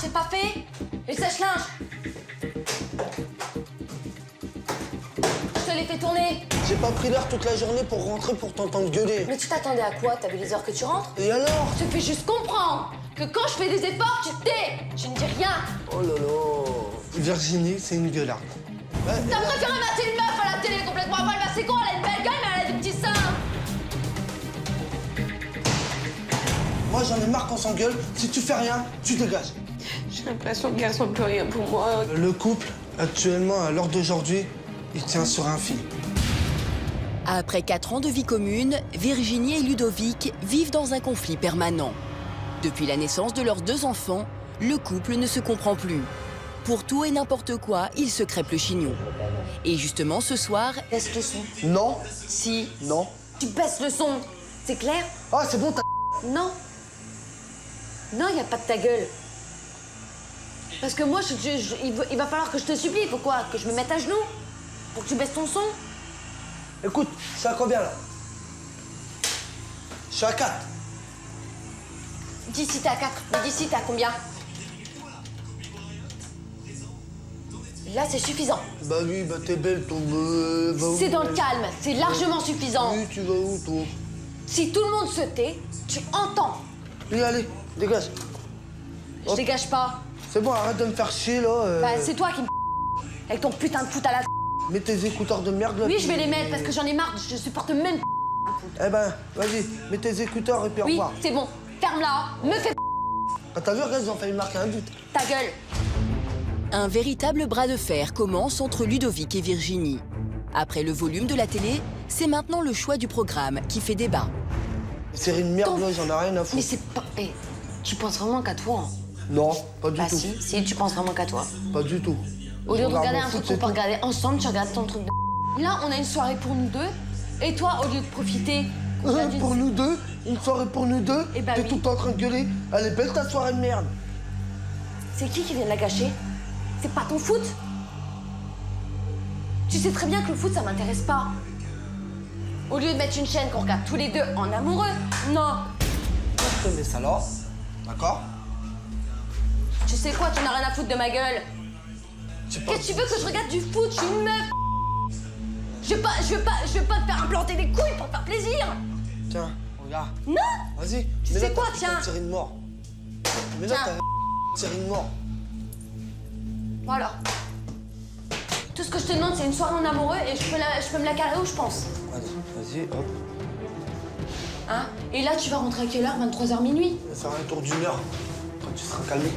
c'est pas fait. Et le sèche-linge. Je te l'ai fait tourner. J'ai pas pris l'air toute la journée pour rentrer pour t'entendre gueuler. Mais tu t'attendais à quoi? T'as vu les heures que tu rentres? Et alors? Je te fais juste comprendre que quand je fais des efforts, tu te tais. Je ne dis rien. Oh là là. Virginie, c'est une gueularde. Ouais, T'as préféré masser une meuf à la télé complètement folle. Bah c'est con, elle a une belle gueule, mais elle a des petits seins. moi, j'en ai marre qu'on s'engueule. Si tu fais rien, tu dégages. J'ai l'impression qu'elles sont plus rien pour moi. Le couple, actuellement, à l'heure d'aujourd'hui, il tient sur un fil. Après 4 ans de vie commune, Virginie et Ludovic vivent dans un conflit permanent. Depuis la naissance de leurs 2 enfants, le couple ne se comprend plus. Pour tout et n'importe quoi, ils se crêpent le chignon. Et justement, ce soir... Baisse le son. Non. Si. Non. Tu baisses le son. C'est clair? Ah, c'est bon, t'as... Non. Non, il n'y a pas de ta gueule. Parce que moi, il va falloir que je te supplie. Il faut quoi? Que je me mette à genoux? Pour que tu baisses ton son? Écoute, c'est à combien, là? Je suis à 4. D'ici, t'es à 4. Mais d'ici, t'es à combien? Là, c'est suffisant. Bah oui, bah t'es belle, ton... C'est dans le calme. C'est largement suffisant. Oui, tu vas où, toi? Si tout le monde se tait, tu entends. Oui, allez, dégage. Je dégage pas. C'est bon, arrête de me faire chier, là. Bah, c'est toi qui me... Avec ton putain de foot à la... Mets tes écouteurs de merde, là. Oui, je vais les mettre parce que j'en ai marre. Je supporte même... Eh ben, vas-y, mets tes écouteurs et puis au Oui, revoir. c'est bon. Ferme-la. Me fais... Ah, t'as vu, regarde, ils ont failli marquer un but. Ta gueule. Un véritable bras de fer commence entre Ludovic et Virginie. Après le volume de la télé, c'est maintenant le choix du programme qui fait débat. C'est une merde, Ton- là, j'en ai rien à foutre. Mais c'est pas... Eh, tu penses vraiment qu'à toi, hein? Non, pas du Bah tout. si, tu penses vraiment qu'à toi. Pas du tout. Au lieu de Regarde regarder mon un foot, truc c'est qu'on peut tout. regarder ensemble, tu regardes ton truc de... Là, on a une soirée pour nous deux. Et toi, au lieu de profiter... qu'on regarde une- Pour nous deux, une soirée pour nous deux, Eh bah t'es oui. tout le temps en train de gueuler. Elle est belle ta soirée de merde. C'est qui vient de la gâcher? C'est pas ton foot? Tu sais très bien que le foot, ça m'intéresse pas. Au lieu de mettre une chaîne qu'on regarde tous les deux en amoureux, non. Je te mets ça là, d'accord? Tu sais quoi, tu n'as rien à foutre de ma gueule. Qu'est-ce que tu veux que je regarde du foot? Je suis une meuf. Je veux pas te faire implanter des couilles pour te faire plaisir. Tiens, regarde. Non. Vas-y. Tu mets-la sais quoi, ta tiens. série de mort. Mais là, Tiens. t'as série de mort. Voilà. Tout ce que je te demande, c'est une soirée en amoureux et je peux me la carrer où je pense. Vas-y, hop. Hein? Et là, tu vas rentrer à quelle heure? 23h minuit? Ça fera un tour d'1 heure. Quand tu seras calmé.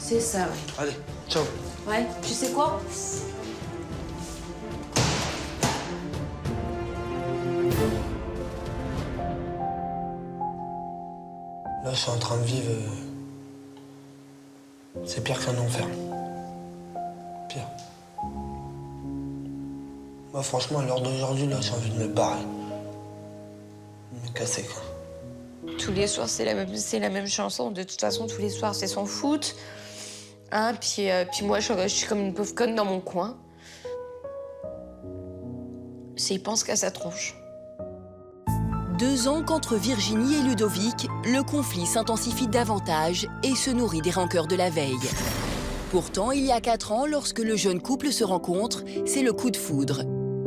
C'est ça, ouais. Allez, ciao. Ouais, tu sais quoi? Là, je suis en train de vivre... C'est pire qu'un enfer. Pire. Moi, franchement, à l'heure d'aujourd'hui, là, j'ai envie de me barrer. De me casser, quoi. Tous les soirs, c'est la même chanson. De toute façon, tous les soirs, c'est son foot. Hein, puis moi, je suis comme une pauvre conne dans mon coin. Il pense qu'à sa tronche. 2 ans qu'entre Virginie et Ludovic, le conflit s'intensifie davantage et se nourrit des rancœurs de la veille. Pourtant, il y a 4 ans, lorsque le jeune couple se rencontre, c'est le coup de foudre.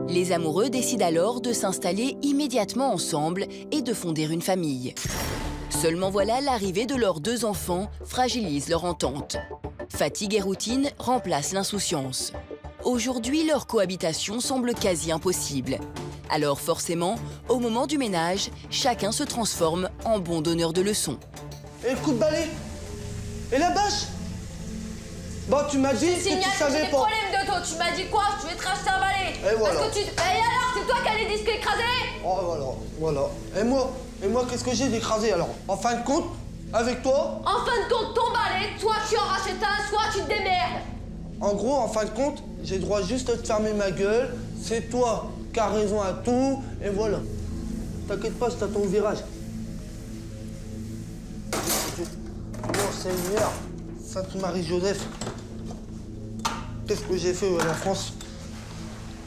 Les amoureux décident alors de s'installer immédiatement ensemble et de fonder une famille. Seulement voilà, l'arrivée de leurs 2 enfants fragilise leur entente. Fatigue et routine remplacent l'insouciance. Aujourd'hui, leur cohabitation semble quasi impossible. Alors forcément, au moment du ménage, chacun se transforme en bon donneur de leçons. Et le coup de balai? Et la bâche? Bon, tu m'as dit que tu Signale que j'ai savais des pas. problèmes de dos. Tu m'as dit quoi? Je vais te racheter un balai. Et voilà. Parce que tu... Et alors, c'est toi qui as les disques écrasés? Oh, voilà. Et moi, qu'est-ce que j'ai d'écrasé, alors? En fin de compte, avec toi, En fin de compte, ton balai, soit tu en rachètes un, soit tu te démerdes. en gros, en fin de compte, j'ai le droit juste de fermer ma gueule. C'est toi qui as raison à tout, et voilà. T'inquiète pas, c'est à ton virage. Oh, Seigneur, Sainte-Marie-Joseph. Qu'est-ce que j'ai fait à la France?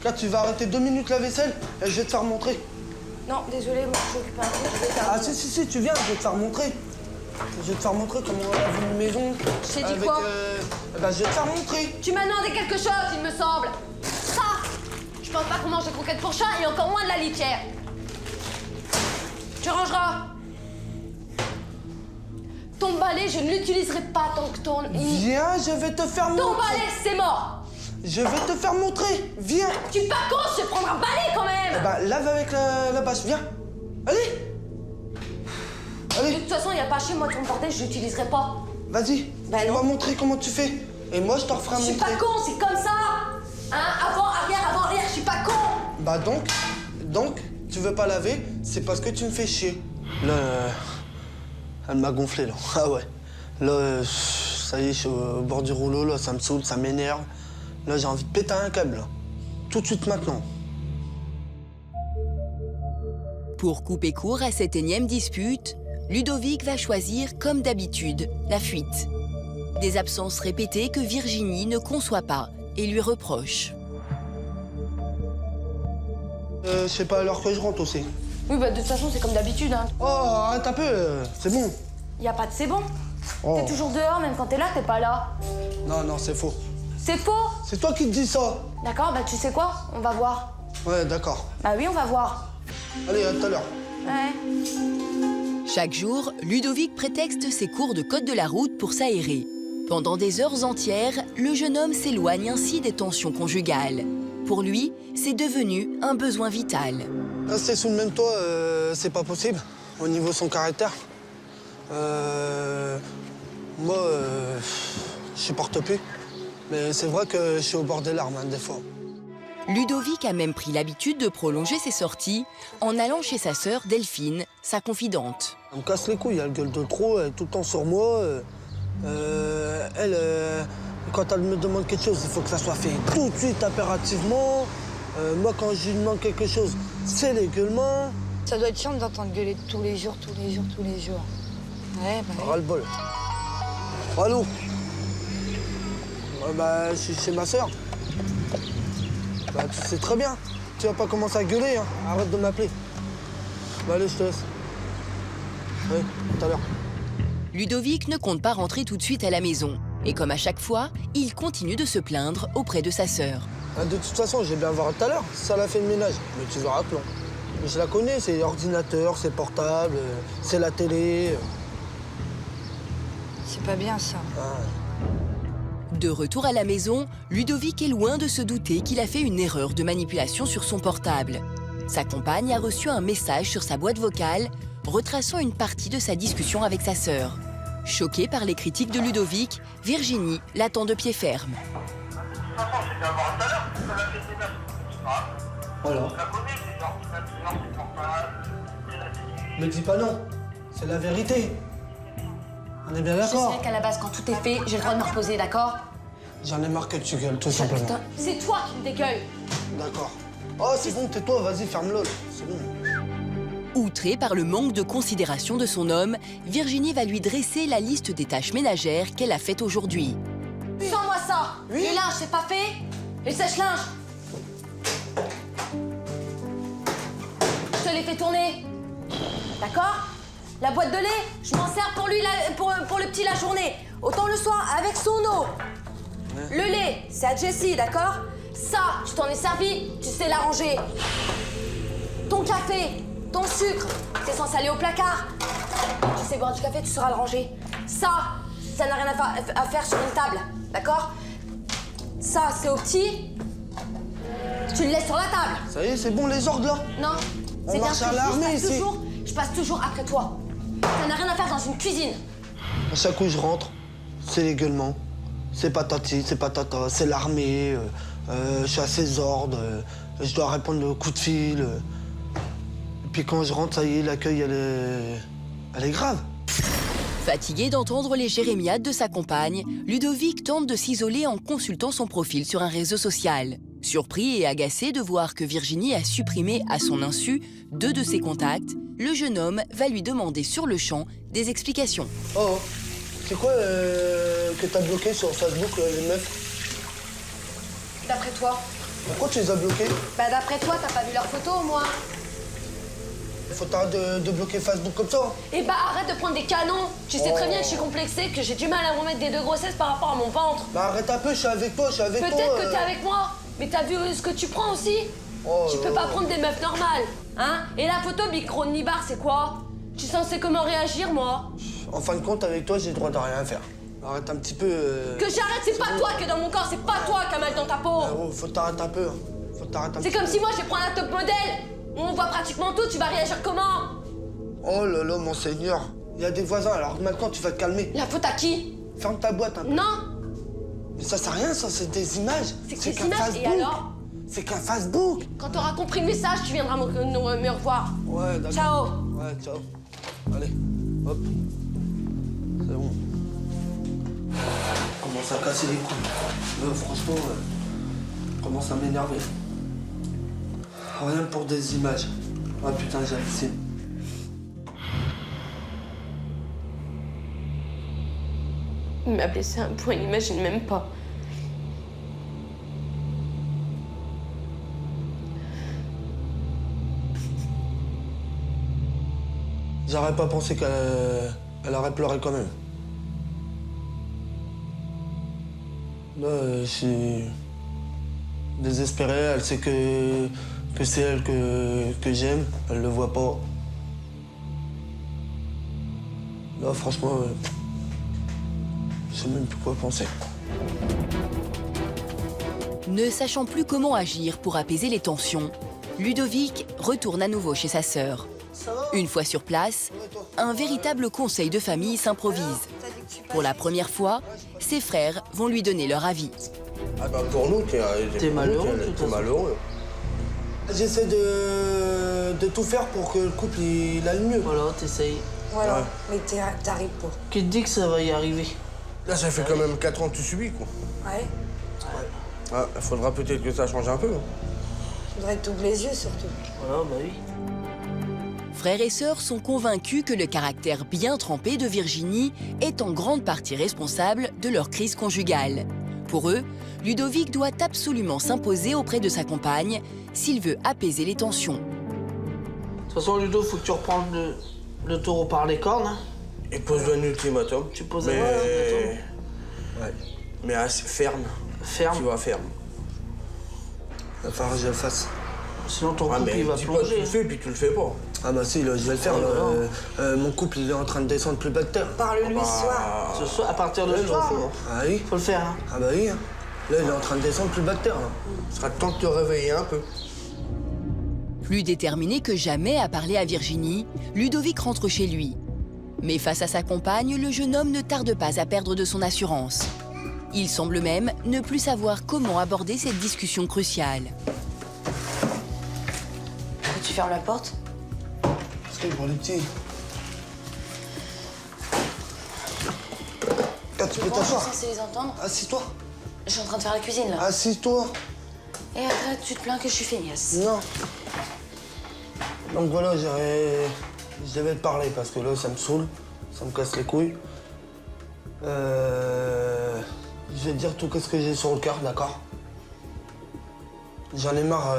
Là, tu vas arrêter 2 minutes la vaisselle et je vais te faire montrer. Non, désolé, moi je suis occupée un peu, je vais faire... Ah, si, tu viens, je vais te faire montrer. Je vais te faire montrer comment on a vu une maison. Je t'ai dit quoi Bah, je vais te faire montrer. Tu m'as demandé quelque chose, il me semble. Ça, je pense pas qu'on mange des croquettes pour chat et encore moins de la litière. Tu rangeras. Ton balai, je ne l'utiliserai pas tant que ton... Viens, je vais te faire montrer. Ton balai, c'est mort. Je vais te faire montrer. Viens. Tu es pas con, je vais prendre un balai quand même. Bah, lave avec la bâche. Viens. Allez. De Allez, toute façon, il n'y a pas chez moi ton bordel, je l'utiliserai pas. vas-y. Bah tu non. vas montrer comment tu fais. Et moi, je t'en ferai Je suis montrer. pas con, c'est comme ça. Hein, avant, arrière, je suis pas con. Bah donc, tu veux pas laver, c'est parce que tu me fais chier. Là, elle m'a gonflé, là. Ah ouais. Là, ça y est, je suis au bord du rouleau, là, ça me saoule, ça m'énerve. Là, j'ai envie de péter un câble, là. Tout de suite maintenant. Pour couper court à cette énième dispute, Ludovic va choisir, comme d'habitude, la fuite. Des absences répétées que Virginie ne conçoit pas et lui reproche. Je sais pas à l'heure que je rentre aussi. Oui, bah de toute façon, c'est comme d'habitude. Hein. Oh, arrête un peu, c'est bon. Y a pas de c'est bon. Oh. T'es toujours dehors, même quand t'es là, t'es pas là. Non, c'est faux. C'est faux. C'est toi qui te dis ça. D'accord, bah tu sais quoi? On va voir. Ouais, d'accord. Bah oui, on va voir. Allez, à tout à l'heure. Ouais. Chaque jour, Ludovic prétexte ses cours de code de la route pour s'aérer. Pendant des heures entières, le jeune homme s'éloigne ainsi des tensions conjugales. Pour lui, c'est devenu un besoin vital. Rester sous le même toit, c'est pas possible, au niveau de son caractère. Moi, je supporte plus. Mais c'est vrai que je suis au bord des larmes, hein, des fois. Ludovic a même pris l'habitude de prolonger ses sorties en allant chez sa sœur Delphine, sa confidente. Elle me casse les couilles, elle gueule de trop, elle est tout le temps sur moi. Quand elle me demande quelque chose, il faut que ça soit fait tout de suite, impérativement. Moi, quand je lui demande quelque chose, c'est l'égueulement. Ça doit être chiant d'entendre gueuler tous les jours. Ouais, bah oui. Ras-le-bol. Allô? Bah, je suis chez ma sœur. Bah, tu sais très bien. Tu vas pas commencer à gueuler, hein. Arrête de m'appeler. Bah, allez, je te laisse. Oui, tout à l'heure. Ludovic ne compte pas rentrer tout de suite à la maison. Et comme à chaque fois, il continue de se plaindre auprès de sa sœur. Ah, de toute façon, je vais bien voir tout à l'heure. Ça l'a fait le ménage. Mais tu verras que non. Je la connais, c'est l'ordinateur, c'est portable, c'est la télé. C'est pas bien, ça. Ah. De retour à la maison, Ludovic est loin de se douter qu'il a fait une erreur de manipulation sur son portable. Sa compagne a reçu un message sur sa boîte vocale retraçant une partie de sa discussion avec sa sœur. Choquée par les critiques de Ludovic, Virginie l'attend de pied ferme. De toute façon, c'est bien voir tout à l'heure, ça l'a fait le ménage, c'est pas grave. Voilà. Je la connais, c'est l'ordinateur, c'est portable, c'est la télé. Me dis pas non. C'est la vérité. On est bien Je d'accord. sais qu'à la base, quand tout est fait, j'ai le droit de me reposer, d'accord? J'en ai marre que tu gueules, tout simplement. Putain, c'est toi qui me dégueule. D'accord. Oh, c'est bon, tais-toi, vas-y, ferme-le. C'est bon. Outrée par le manque de considération de son homme, Virginie va lui dresser la liste des tâches ménagères qu'elle a faites aujourd'hui. Sors-moi ça. Oui. Le linge, c'est pas fait. Et le sèche-linge. Je te l'ai fait tourner. D'accord? La boîte de lait, je m'en sers pour lui, pour le petit la journée. Autant le soir, avec son eau. Le lait, c'est à Jessie, d'accord? Ça, tu t'en es servi, tu sais l'arranger. Ton café, ton sucre, c'est censé aller au placard. Tu sais boire du café, tu sauras le ranger. Ça n'a rien à faire sur une table, d'accord? Ça, c'est au petit. Tu le laisses sur la table. Ça y est, c'est bon, les ordres, là? Non, On c'est bien marche ce à que je dis, l'armée, ici. je passe toujours après toi. Ça n'a rien à faire dans une cuisine. À chaque coup, je rentre, c'est l'égueulement. C'est patati, c'est patata, c'est l'armée. Je suis à ses ordres. Je dois répondre au coup de fil. Et puis quand je rentre, ça y est, l'accueil, elle est grave. Fatigué d'entendre les jérémiades de sa compagne, Ludovic tente de s'isoler en consultant son profil sur un réseau social. Surpris et agacé de voir que Virginie a supprimé à son insu 2 de ses contacts, le jeune homme va lui demander sur le champ des explications. Oh, c'est quoi que t'as bloqué sur Facebook, les meufs? D'après toi? Pourquoi tu les as bloqués? Bah d'après toi, t'as pas vu leurs photos au moins? faut t'arrêter de bloquer Facebook comme ça. Eh bah arrête de prendre des canons. Tu sais très bien que je suis complexée, que j'ai du mal à remettre des 2 grossesses par rapport à mon ventre. Bah arrête un peu, je suis avec toi, Peut-être que t'es avec moi, mais t'as vu ce que tu prends aussi? Oh Tu là peux là. pas prendre des meufs normales, hein? Et la photo micro Nibar, c'est quoi? Tu censé comment réagir, moi? En fin de compte, avec toi, j'ai le droit de rien faire. Arrête un petit peu. Que j'arrête, c'est pas toi qui est dans mon corps, c'est pas toi qui a mal dans ta peau. Oh, faut t'arrêter un peu. Hein. Faut t'arrêter un C'est petit comme peu. si moi, je vais prendre un top modèle, où on voit pratiquement tout, tu vas réagir comment? Oh là là, mon seigneur. Il y a des voisins, alors maintenant, tu vas te calmer. La faute à qui? Ferme ta boîte un peu. Non? Mais ça sert à rien, ça, c'est des images. C'est que C'est des qu'un images, Facebook. et alors? C'est qu'un Facebook. Quand t'auras compris le message, tu viendras me revoir. Ouais, d'accord. Ciao. Ouais, ciao. Allez, hop. C'est bon. Commence à casser les couilles. Franchement, commence à m'énerver. Rien pour des images. Ah putain, j'hallucine. Il m'a blessé à un point, il n'imagine même pas. J'aurais pas pensé qu'elle aurait pleuré quand même. Là, je suis désespéré. Elle sait que c'est elle que j'aime. Elle le voit pas. Là, franchement, je sais même plus quoi penser. Ne sachant plus comment agir pour apaiser les tensions, Ludovic retourne à nouveau chez sa sœur. Une fois sur place, un véritable conseil de famille s'improvise. Pour la première fois, ses frères vont lui donner leur avis. Ah bah pour nous, T'es malheureux, de toute t'es façon. malheureux. J'essaie de tout faire pour que le couple il aille mieux. Voilà, t'essayes. Voilà, Ouais. mais t'arrives pas. Qui te dit que ça va y arriver? Là, ça fait quand même 4 ans que tu subis, quoi. Ouais, Ah, il faudra peut-être que ça change un peu. je voudrais que t'ouvres les yeux surtout. Voilà, bah oui. Frères et sœurs sont convaincus que le caractère bien trempé de Virginie est en grande partie responsable de leur crise conjugale. Pour eux, Ludovic doit absolument s'imposer auprès de sa compagne s'il veut apaiser les tensions. De toute façon, Ludo, faut que tu reprennes le taureau par les cornes. Hein. Et pose-lui un ultimatum. Tu poses mais... un ultimatum. Ouais. Mais assez ferme. Ferme. Tu vois, ferme. Il va falloir que je le fasse. Sinon, ton Ah, couple, mais il va dis pas que tu plonger. le fais, puis tu le fais pas. Ah bah si, là, je vais le faire. Oh là là. Mon couple, il est en train de descendre plus bas de terre. Parle-lui ce soir. Ce soir, à partir de Ouais, ce soir, j'en fais. Ah oui. faut le faire. Hein. Ah bah oui. Hein. Là, il est en train de descendre plus bas de terre. Là. Ce sera temps de te réveiller un peu. Plus déterminé que jamais à parler à Virginie, Ludovic rentre chez lui. Mais face à sa compagne, le jeune homme ne tarde pas à perdre de son assurance. Il semble même ne plus savoir comment aborder cette discussion cruciale. Tu fermes la porte? Parce que pour les petits. Ah, tu peux Je suis t'asseoir. censée les entendre. Assis-toi. Je suis en train de faire la cuisine, là. Assis-toi. Et après, tu te plains que je suis feignasse. Non. Donc voilà, je devais te parler parce que là, ça me saoule. Ça me casse les couilles. Je vais te dire tout ce que j'ai sur le cœur, d'accord? J'en ai marre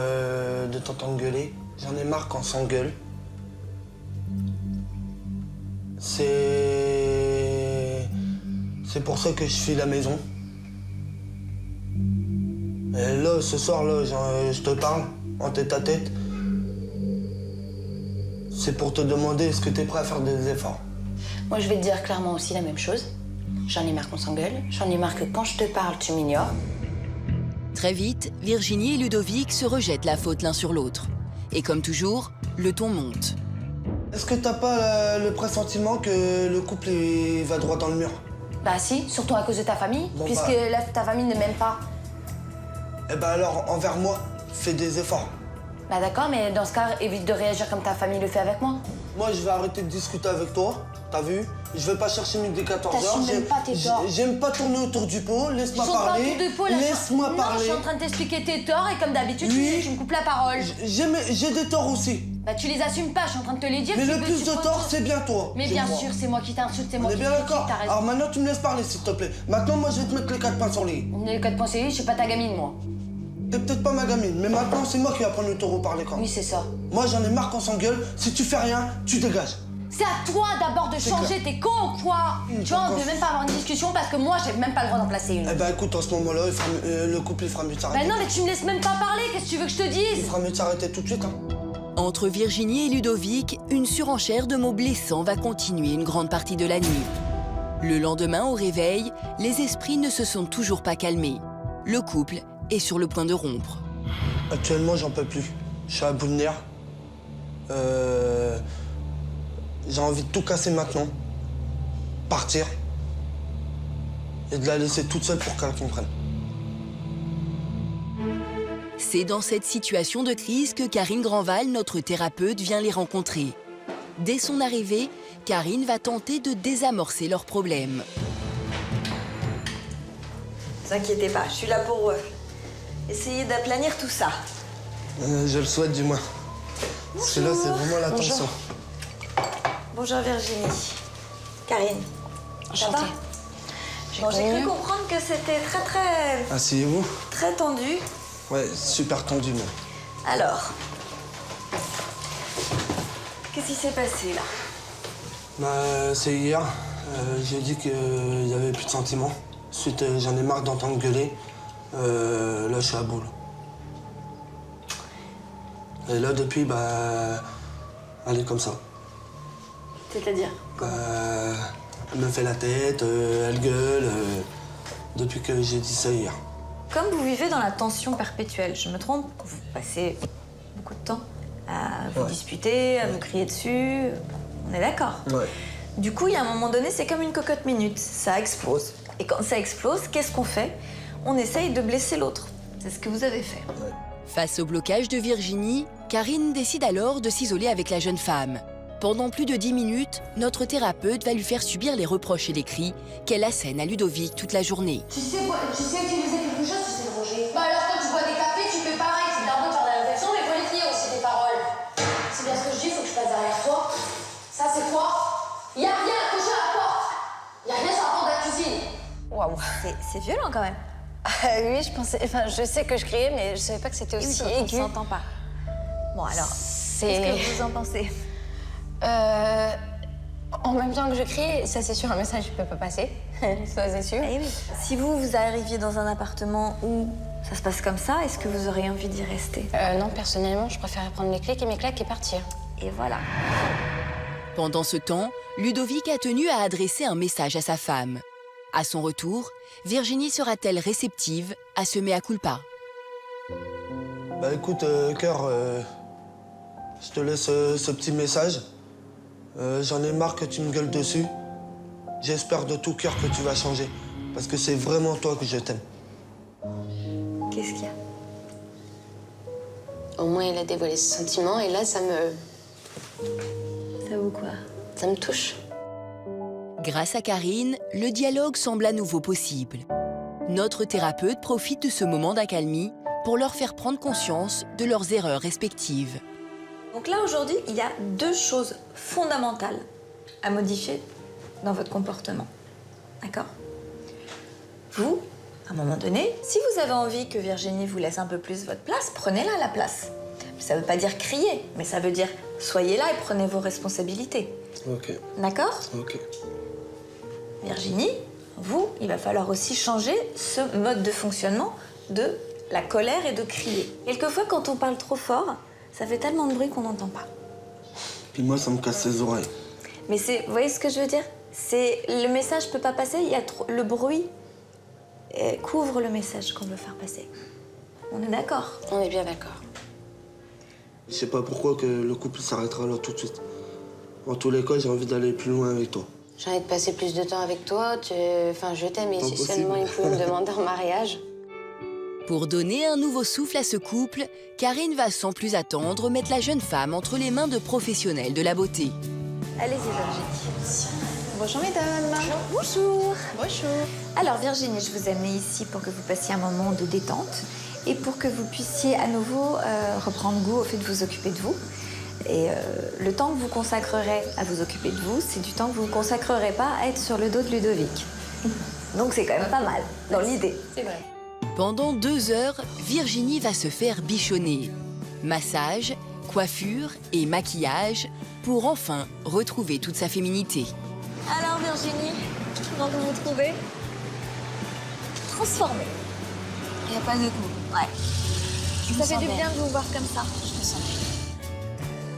de t'entendre gueuler. J'en ai marre quand on s'engueule. C'est pour ça que je suis à la maison. Et là, ce soir, là, je te parle en tête à tête. C'est pour te demander est-ce que tu es prêt à faire des efforts. Moi, je vais te dire clairement aussi la même chose. J'en ai marre qu'on s'engueule. J'en ai marre que quand je te parle, tu m'ignores. Très vite, Virginie et Ludovic se rejettent la faute l'un sur l'autre. Et comme toujours, le ton monte. Est-ce que t'as pas le pressentiment que le couple il va droit dans le mur? Bah si, surtout à cause de ta famille, Bon, puisque bah. ta famille ne m'aime pas. Eh ben alors, envers moi, fais des efforts. Bah d'accord, mais dans ce cas, évite de réagir comme ta famille le fait avec moi. Moi, je vais arrêter de discuter avec toi, t'as vu? Je vais pas chercher midi 14h. T'assumes même pas tes torts. J'aime pas tourner autour du pot, laisse-moi Je saute pas parler. autour de peau, là. Laisse-moi Non, parler. je suis en train de t'expliquer tes torts et comme d'habitude, Oui. tu me coupes la parole. J'ai des torts aussi. Bah tu les assumes pas, je suis en train de te les dire. Mais tu le veux- plus tu de prends- torts, c'est bien toi. Mais c'est bien moi. sûr, c'est moi qui t'insulte, c'est On moi est qui bien d'accord. t'as raison. Alors maintenant, tu me laisses parler, s'il te plaît. Maintenant, moi, je vais te mettre les 4 points sur les i. On est 4 points, je suis pas ta gamine, moi. T'es peut-être pas ma gamine, mais maintenant, c'est moi qui vais prendre le taureau par les cornes. Oui, c'est ça. Moi, j'en ai marre qu'on s'engueule. Si tu fais rien, tu dégages. C'est à toi d'abord de changer, t'es con ou quoi? Tu vois, on peut même pas avoir une discussion parce que moi, j'ai même pas le droit d'en placer une. Eh ben, écoute, en ce moment-là, le couple, il fera mieux de s'arrêter. Ben non, mais tu me laisses même pas parler, qu'est-ce que tu veux que je te Il dise? fera mieux de s'arrêter tout de suite, hein. Entre Virginie et Ludovic, une surenchère de mots blessants va continuer une grande partie de la nuit. Le lendemain, au réveil, les esprits ne se sont toujours pas calmés. Le couple est sur le point de rompre. Actuellement, j'en peux plus. Je suis à bout de nerfs. J'ai envie de tout casser maintenant. Partir. Et de la laisser toute seule pour qu'elle comprenne. C'est dans cette situation de crise que Karine Grandval, notre thérapeute, vient les rencontrer. Dès son arrivée, Karine va tenter de désamorcer leurs problèmes. Ne vous inquiétez pas, je suis là pour essayer d'aplanir tout ça. Je le souhaite du moins. Parce que là, c'est vraiment la tension. Bonjour Virginie. Karine. Ça va? Enchantée. Bon, j'ai cru comprendre que c'était Asseyez-vous. très tendu. Ouais, super tendu, même. Alors, qu'est-ce qui s'est passé là? Bah, c'est hier. J'ai dit qu'il y avait plus de sentiments. Ensuite, j'en ai marre d'entendre gueuler. Là, je suis à bout. Et là, depuis, bah, elle est comme ça. C'est-à-dire? Elle me fait la tête, elle gueule. Depuis que j'ai dit ça hier. Comme vous vivez dans la tension perpétuelle, je me trompe? Vous passez beaucoup de temps à vous disputer, à vous crier dessus. On est d'accord? Ouais. Du coup, il y a un moment donné, c'est comme une cocotte minute. Ça explose. Et quand ça explose, qu'est-ce qu'on fait? On essaye de blesser l'autre. C'est ce que vous avez fait. Face au blocage de Virginie, Karine décide alors de s'isoler avec la jeune femme. Pendant plus de 10 minutes, notre thérapeute va lui faire subir les reproches et les cris qu'elle assène à Ludovic toute la journée. Tu sais utiliser quelque chose, tu sais le ranger. Bah alors quand tu bois des cafés, tu fais pareil. C'est bien beau de faire de la réflexion, mais faut les tenir aussi tes paroles. C'est bien ce que je dis, faut que je passe derrière toi. Ça c'est quoi? Y'a rien accroché à la porte. Y'a rien sur la porte de la cuisine. Waouh. C'est violent quand même. Oui, je sais que je criais, mais je savais pas que c'était aussi On aigu. s'entend pas. Bon alors, C'est... qu'est-ce que vous en pensez? En même temps que je crie, ça c'est sûr, un message ne peut pas passer. Ça c'est sûr. Eh oui. Si vous arriviez dans un appartement où ça se passe comme ça, est-ce que vous auriez envie d'y rester? Non, personnellement, je préférais prendre mes clics et mes claques et partir. Et voilà. Pendant ce temps, Ludovic a tenu à adresser un message à sa femme. À son retour, Virginie sera-t-elle réceptive à ce mea culpa? Bah écoute, cœur, je te laisse ce petit message. J'en ai marre que tu me gueules dessus. J'espère de tout cœur que tu vas changer. Parce que c'est vraiment toi que je t'aime. Qu'est-ce qu'il y a? Au moins, il a dévoilé ses sentiments et là, ça me touche. Grâce à Karine, le dialogue semble à nouveau possible. Notre thérapeute profite de ce moment d'accalmie pour leur faire prendre conscience de leurs erreurs respectives. Donc là, aujourd'hui, il y a 2 choses fondamentales à modifier dans votre comportement. D'accord? Vous, à un moment donné, si vous avez envie que Virginie vous laisse un peu plus votre place, prenez-la la place. Ça ne veut pas dire crier, mais ça veut dire soyez là et prenez vos responsabilités. Ok, D'accord? ok. Virginie, vous, il va falloir aussi changer ce mode de fonctionnement de la colère et de crier. Quelquefois, quand on parle trop fort, ça fait tellement de bruit qu'on n'entend pas. Puis moi, ça me casse les oreilles. Mais vous voyez ce que je veux dire? Le message peut pas passer, il y a le bruit couvre le message qu'on veut faire passer. On est d'accord? On est bien d'accord. Je sais pas pourquoi que le couple s'arrêtera là tout de suite. En tous les cas, j'ai envie d'aller plus loin avec toi. J'ai envie de passer plus de temps avec toi. Je t'aime et si Impossible. seulement il pouvait me demander en mariage. Pour donner un nouveau souffle à ce couple, Karine va sans plus attendre mettre la jeune femme entre les mains de professionnels de la beauté. Allez-y, Virginie. Bonjour, mesdames. Bonjour. Bonjour. Alors, Virginie, je vous ai amenée ici pour que vous passiez un moment de détente et pour que vous puissiez à nouveau reprendre goût au fait de vous occuper de vous. Et le temps que vous consacrerez à vous occuper de vous, c'est du temps que vous ne consacrerez pas à être sur le dos de Ludovic. Donc c'est quand même pas mal, dans l'idée. C'est vrai. Pendant 2 heures, Virginie va se faire bichonner. Massage, coiffure et maquillage pour enfin retrouver toute sa féminité. Alors Virginie, comment vous vous trouvez? Transformée. Il n'y a pas de mots. Ouais. Ça fait du bien de vous voir comme ça. Je me sens bien.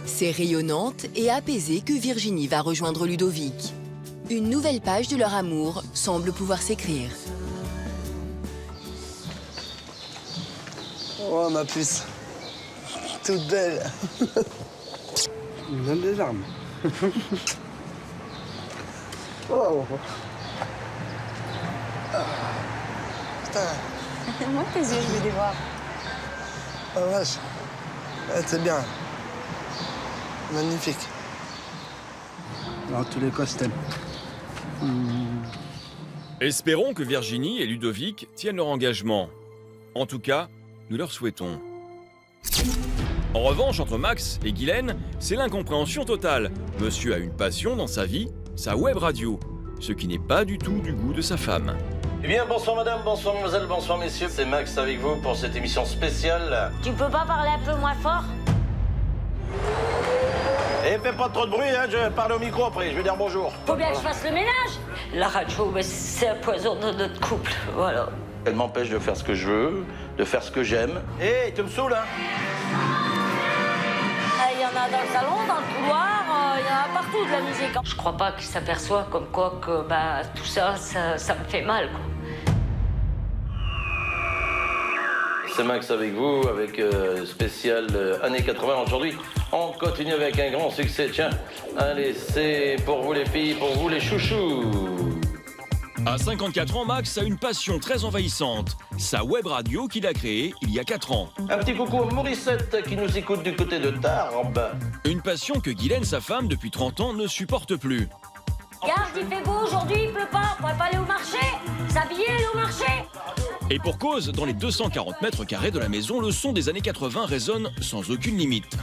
C'est rayonnante et apaisée que Virginie va rejoindre Ludovic. Une nouvelle page de leur amour semble pouvoir s'écrire. Oh, ma puce. Toute belle. Il me donne des larmes. Oh. Ah. Putain. Moi, tes yeux, je vais les voir. Oh vache. Ouais, c'est bien. Magnifique. Dans tous les cas, je t'aime. Espérons que Virginie et Ludovic tiennent leur engagement. En tout cas, nous leur souhaitons. En revanche, entre Max et Guylaine, c'est l'incompréhension totale. Monsieur a une passion dans sa vie, sa web radio, ce qui n'est pas du tout du goût de sa femme. Eh bien, bonsoir madame, bonsoir mademoiselle, bonsoir messieurs. C'est Max avec vous pour cette émission spéciale. Tu peux pas parler un peu moins fort? Et fais pas trop de bruit, hein, je parle au micro après, je vais dire bonjour. Faut bien que je fasse le ménage. La radio, c'est un poison dans notre couple, voilà. Elle m'empêche de faire ce que je veux, de faire ce que j'aime. Hé, tu me saoules, hein? Il y en a dans le salon, dans le couloir, il y en a partout de la musique. Je crois pas qu'il s'aperçoit comme quoi que tout ça me fait mal, quoi. C'est Max avec vous, avec spécial années 80 aujourd'hui. On continue avec un grand succès, tiens. Allez, c'est pour vous les filles, pour vous les chouchous. À 54 ans, Max a une passion très envahissante. Sa web radio qu'il a créée il y a 4 ans. Un petit coucou à Morissette qui nous écoute du côté de Tarbes. Une passion que Guylaine, sa femme, depuis 30 ans, ne supporte plus. Regarde, il fait beau aujourd'hui, il pleut pas. On pourrait pas aller au marché? S'habiller, aller au marché? Et pour cause, dans les 240 mètres carrés de la maison, le son des années 80 résonne sans aucune limite.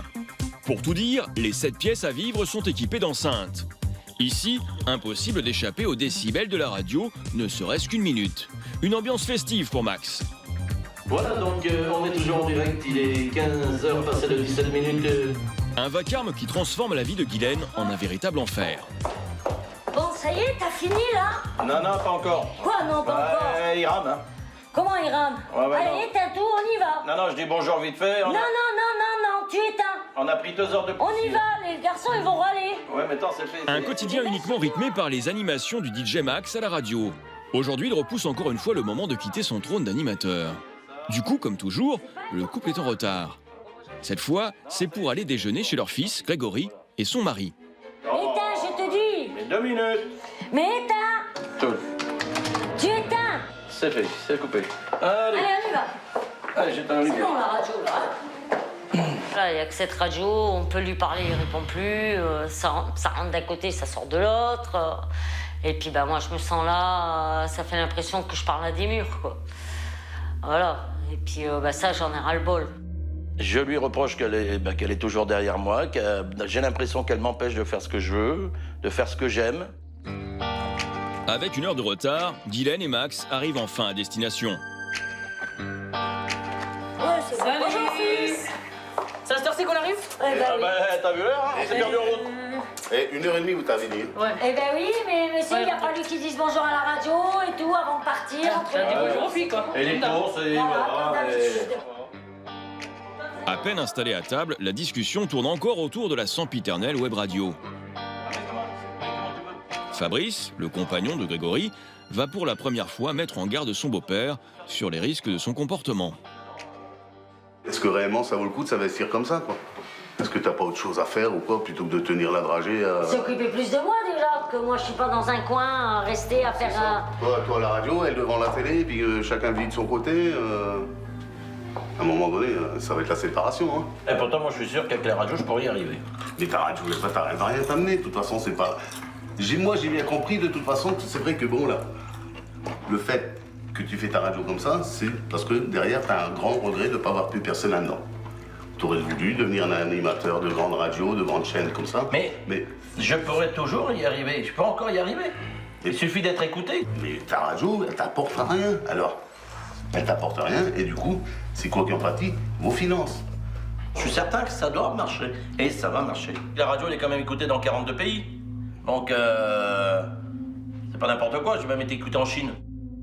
Pour tout dire, les 7 pièces à vivre sont équipées d'enceintes. Ici, impossible d'échapper aux décibels de la radio, ne serait-ce qu'une minute. Une ambiance festive pour Max. Voilà, donc on est toujours en direct, il est 15h passé de 17 minutes. Un vacarme qui transforme la vie de Guylaine en un véritable enfer. Bon, ça y est, t'as fini, là? Non, pas encore. Quoi, non, pas encore? Il rame, hein. Comment il rame? Ouais, Allez, non. éteins tout, on y va. Non, je dis bonjour vite fait. Non, tu éteins. On a pris 2 heures de plus. On y va, les garçons, ils vont râler. Ouais, mais attends, c'est fait. Un quotidien uniquement rythmé par les animations du DJ Max à la radio. Aujourd'hui, il repousse encore une fois le moment de quitter son trône d'animateur. Du coup, comme toujours, le couple est en retard. Cette fois, c'est pour aller déjeuner chez leur fils, Grégory, et son mari. Éteins, je te dis. Mais 2 minutes. Mais éteins. Tout. Tu éteins. C'est fait, c'est coupé. Allez, on y va. Allez, j'éteins le C'est bon, la radio, là. Là, il n'y a que cette radio, on peut lui parler, il répond plus. Ça rentre d'un côté, ça sort de l'autre. Et puis, moi, je me sens là, ça fait l'impression que je parle à des murs, quoi. Voilà. Et puis, ça, j'en ai ras-le-bol. Je lui reproche qu'elle est toujours derrière moi, que j'ai l'impression qu'elle m'empêche de faire ce que je veux, de faire ce que j'aime. Avec 1 heure de retard, Guylaine et Max arrivent enfin à destination. Ouais, c'est bon. Bonjour, fils. C'est à cette heure-ci qu'on arrive? T'as vu l'heure, hein? On s'est perdu en route. Et 1h30, vous t'avez dit. Ouais. Eh ben oui, mais monsieur, il a fallu qu'ils disent bonjour à la radio et tout avant de partir. T'as dit bonjour aux filles, quoi. Et les courses, et voilà. À peine installés à table, la discussion tourne encore autour de la sempiternelle web radio. Fabrice, le compagnon de Grégory, va pour la première fois mettre en garde son beau-père sur les risques de son comportement. Est-ce que réellement ça vaut le coup de s'investir comme ça, quoi? Est-ce que t'as pas autre chose à faire ou quoi, plutôt que de tenir la dragée à... S'occuper plus de moi déjà, que moi je suis pas dans un coin à rester à faire un... Toi, la radio, elle devant la télé, puis chacun vit de son côté. À un moment donné, ça va être la séparation, hein. Et pourtant, moi, je suis sûr qu'avec la radio, je pourrais y arriver. Mais ta radio, t'as rien t'amener, de toute façon, c'est pas... Moi, j'ai bien compris, de toute façon, que c'est vrai que bon, là, le fait que tu fais ta radio comme ça, c'est parce que derrière, t'as un grand regret de ne pas avoir plus personne là-dedans. T'aurais voulu devenir un animateur de grande radio, de grande chaîne comme ça. Mais je pourrais toujours y arriver, je peux encore y arriver. Il suffit d'être écouté. Mais ta radio, elle t'apporte rien, alors. Elle t'apporte rien et du coup, c'est quoi qui en pâtit? Vos finances. Je suis certain que ça doit marcher. Et ça va marcher. La radio, elle est quand même écoutée dans 42 pays. Donc, c'est pas n'importe quoi. J'ai même été écouté en Chine.